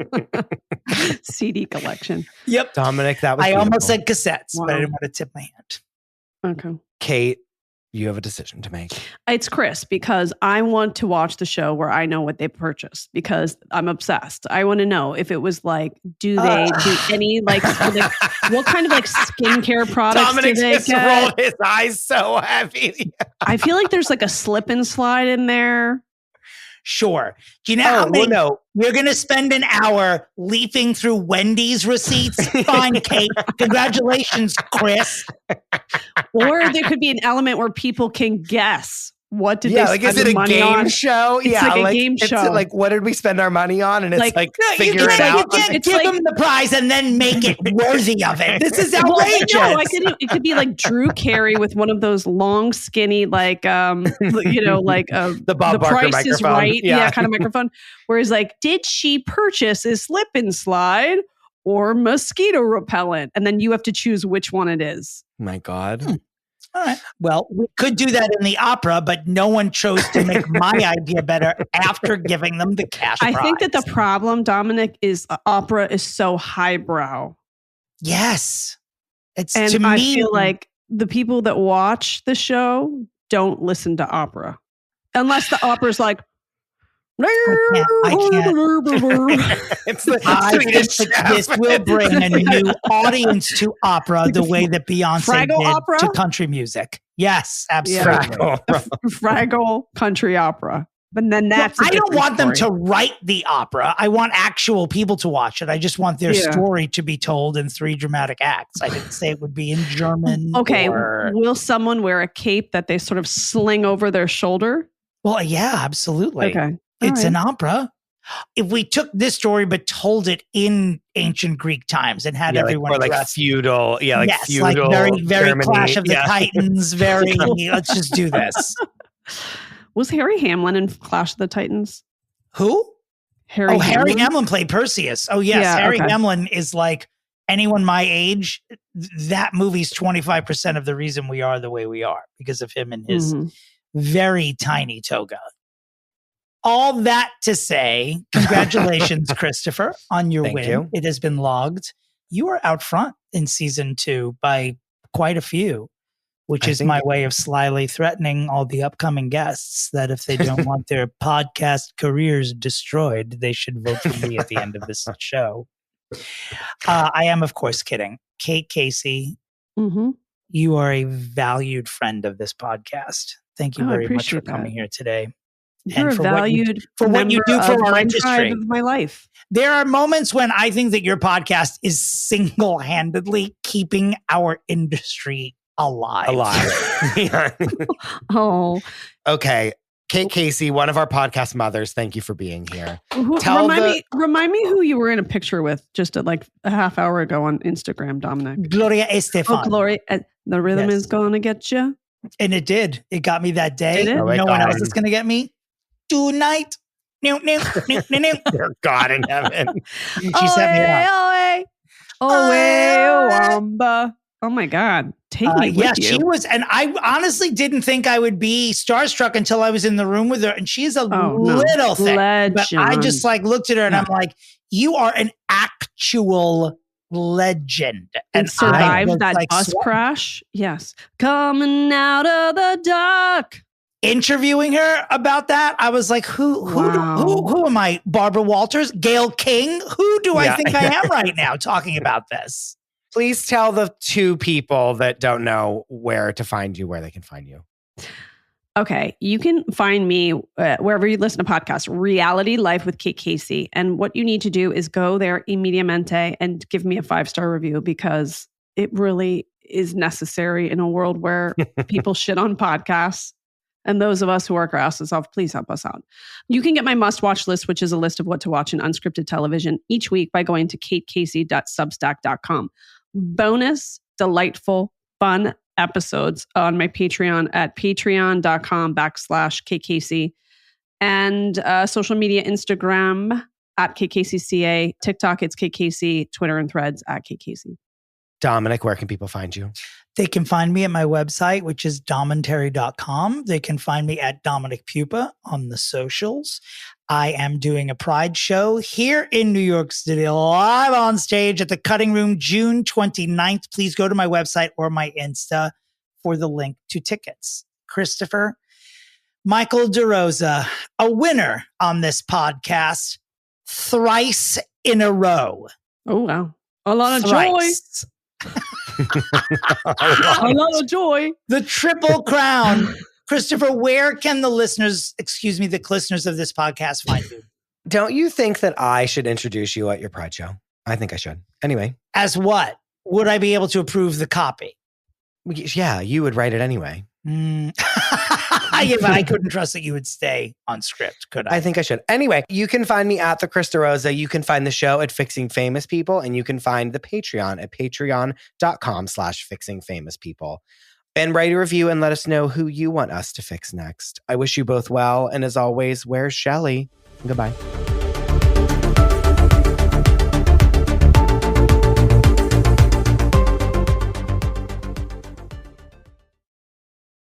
CD collection. Yep. Dominic, that was I beautiful. almost said cassettes, but I didn't want to tip my hand. Okay. Kate, you have a decision to make. It's Chris, because I want to watch the show where I know what they purchased because I'm obsessed. I want to know if it was like, do they do any like what kind of like skincare products Dominic do they just get? rolled his eyes so heavy. I feel like there's like a slip and slide in there. Sure. Do you know how many? We're going to spend an hour leafing through Wendy's receipts. Fine, Kate. Congratulations, Chris. Or there could be an element where people can guess what did they like spend is it a money game on. show? It's like a game show. Like what did we spend our money on? And it's like no, figure it out. You can't give them the prize and then make it worthy of it. This is outrageous. Well, it could be like Drew Carey with one of those long, skinny, like the Bob Barker Price is microphone. Right, kind of microphone. Whereas like, did she purchase a slip and slide or mosquito repellent? And then you have to choose which one it is. My God. All right. Well, we could do that in the opera, but no one chose to make my idea better after giving them the cash prize. I think that the problem, Dominic, is opera is so highbrow. Yes. I feel like the people that watch the show don't listen to opera. Unless the opera's like, I can't. I think that this will bring a new audience to opera the way that Beyonce did opera? to country music. Yes, absolutely. Fraggle country opera. But then that's I don't want them to write the opera. I want actual people to watch it. I just want their story to be told in 3 dramatic acts. I didn't say it would be in German. Okay. Will someone wear a cape that they sort of sling over their shoulder? Well, yeah, absolutely. Okay. It's an opera. If we took this story but told it in ancient Greek times and had everyone like dressed, feudal, feudal, like very, very Germany. Clash of the Titans. Very. Let's just do this. Was Harry Hamlin in Clash of the Titans? Who? Harry Hamlin played Perseus. Oh yes, Harry Hamlin is like anyone my age. That movie's 25% of the reason we are the way we are because of him and his very tiny toga. All that to say, congratulations, Christopher, on your win. You. It has been logged. You are out front in season 2 by quite a few, which is my way of slyly threatening all the upcoming guests that if they don't want their podcast careers destroyed, they should vote for me at the end of this show. I am, of course, kidding. Kate Casey, you are a valued friend of this podcast. Thank you very much for coming here today. You're and valued for what you do for our industry. Of my life. There are moments when I think that your podcast is single-handedly keeping our industry alive. Oh. Okay. Kate Casey, one of our podcast mothers, thank you for being here. Remind me who you were in a picture with just a half hour ago on Instagram, Dominic. Gloria Estefan. Oh, Gloria. The rhythm is going to get you. And it did. It got me that day. Did it? No one else is going to get me. Tonight. Dear God in heaven. She set me up. Oh my God. Take me with you. She was, and I honestly didn't think I would be starstruck until I was in the room with her. And she's a little thing. But I just looked at her and I'm like, you are an actual legend. And survived that bus crash. Yes. Coming out of the dark. Interviewing her about that, I was like, who am I? Barbara Walters? Gayle King? Who do I think I am right now talking about this? Please tell the two people that don't know where to find you, where they can find you. Okay. You can find me wherever you listen to podcasts, Reality Life with Kate Casey. And what you need to do is go there immediatamente and give me a 5-star review, because it really is necessary in a world where people shit on podcasts. And those of us who work our asses off, please help us out. You can get my must-watch list, which is a list of what to watch in unscripted television each week by going to katecasey.substack.com. Bonus, delightful, fun episodes on my Patreon at patreon.com/KCasey. And social media, Instagram at KCaseyCA, TikTok, it's KCasey, Twitter and Threads at KCasey. Dominic, where can people find you? They can find me at my website, which is domentary.com. They can find me at Dominick Pupa on the socials. I am doing a Pride show here in New York City, live on stage at the Cutting Room, June 29th. Please go to my website or my Insta for the link to tickets. Christopher, Michael DeRosa, a winner on this podcast, thrice in a row. Oh, wow. A lot of joy. A lot of joy. The Triple Crown. Christopher, where can the listeners of this podcast find you? Don't you think that I should introduce you at your Pride show? I think I should. Anyway. As what? Would I be able to approve the copy? Yeah, you would write it anyway. Yeah, but I couldn't trust that you would stay on script, could I? I think I should. Anyway, you can find me at the Chris DeRosa. You can find the show at Fixing Famous People, and you can find the Patreon at patreon.com/fixingfamouspeople. And write a review and let us know who you want us to fix next. I wish you both well. And as always, where's Shelley? Goodbye.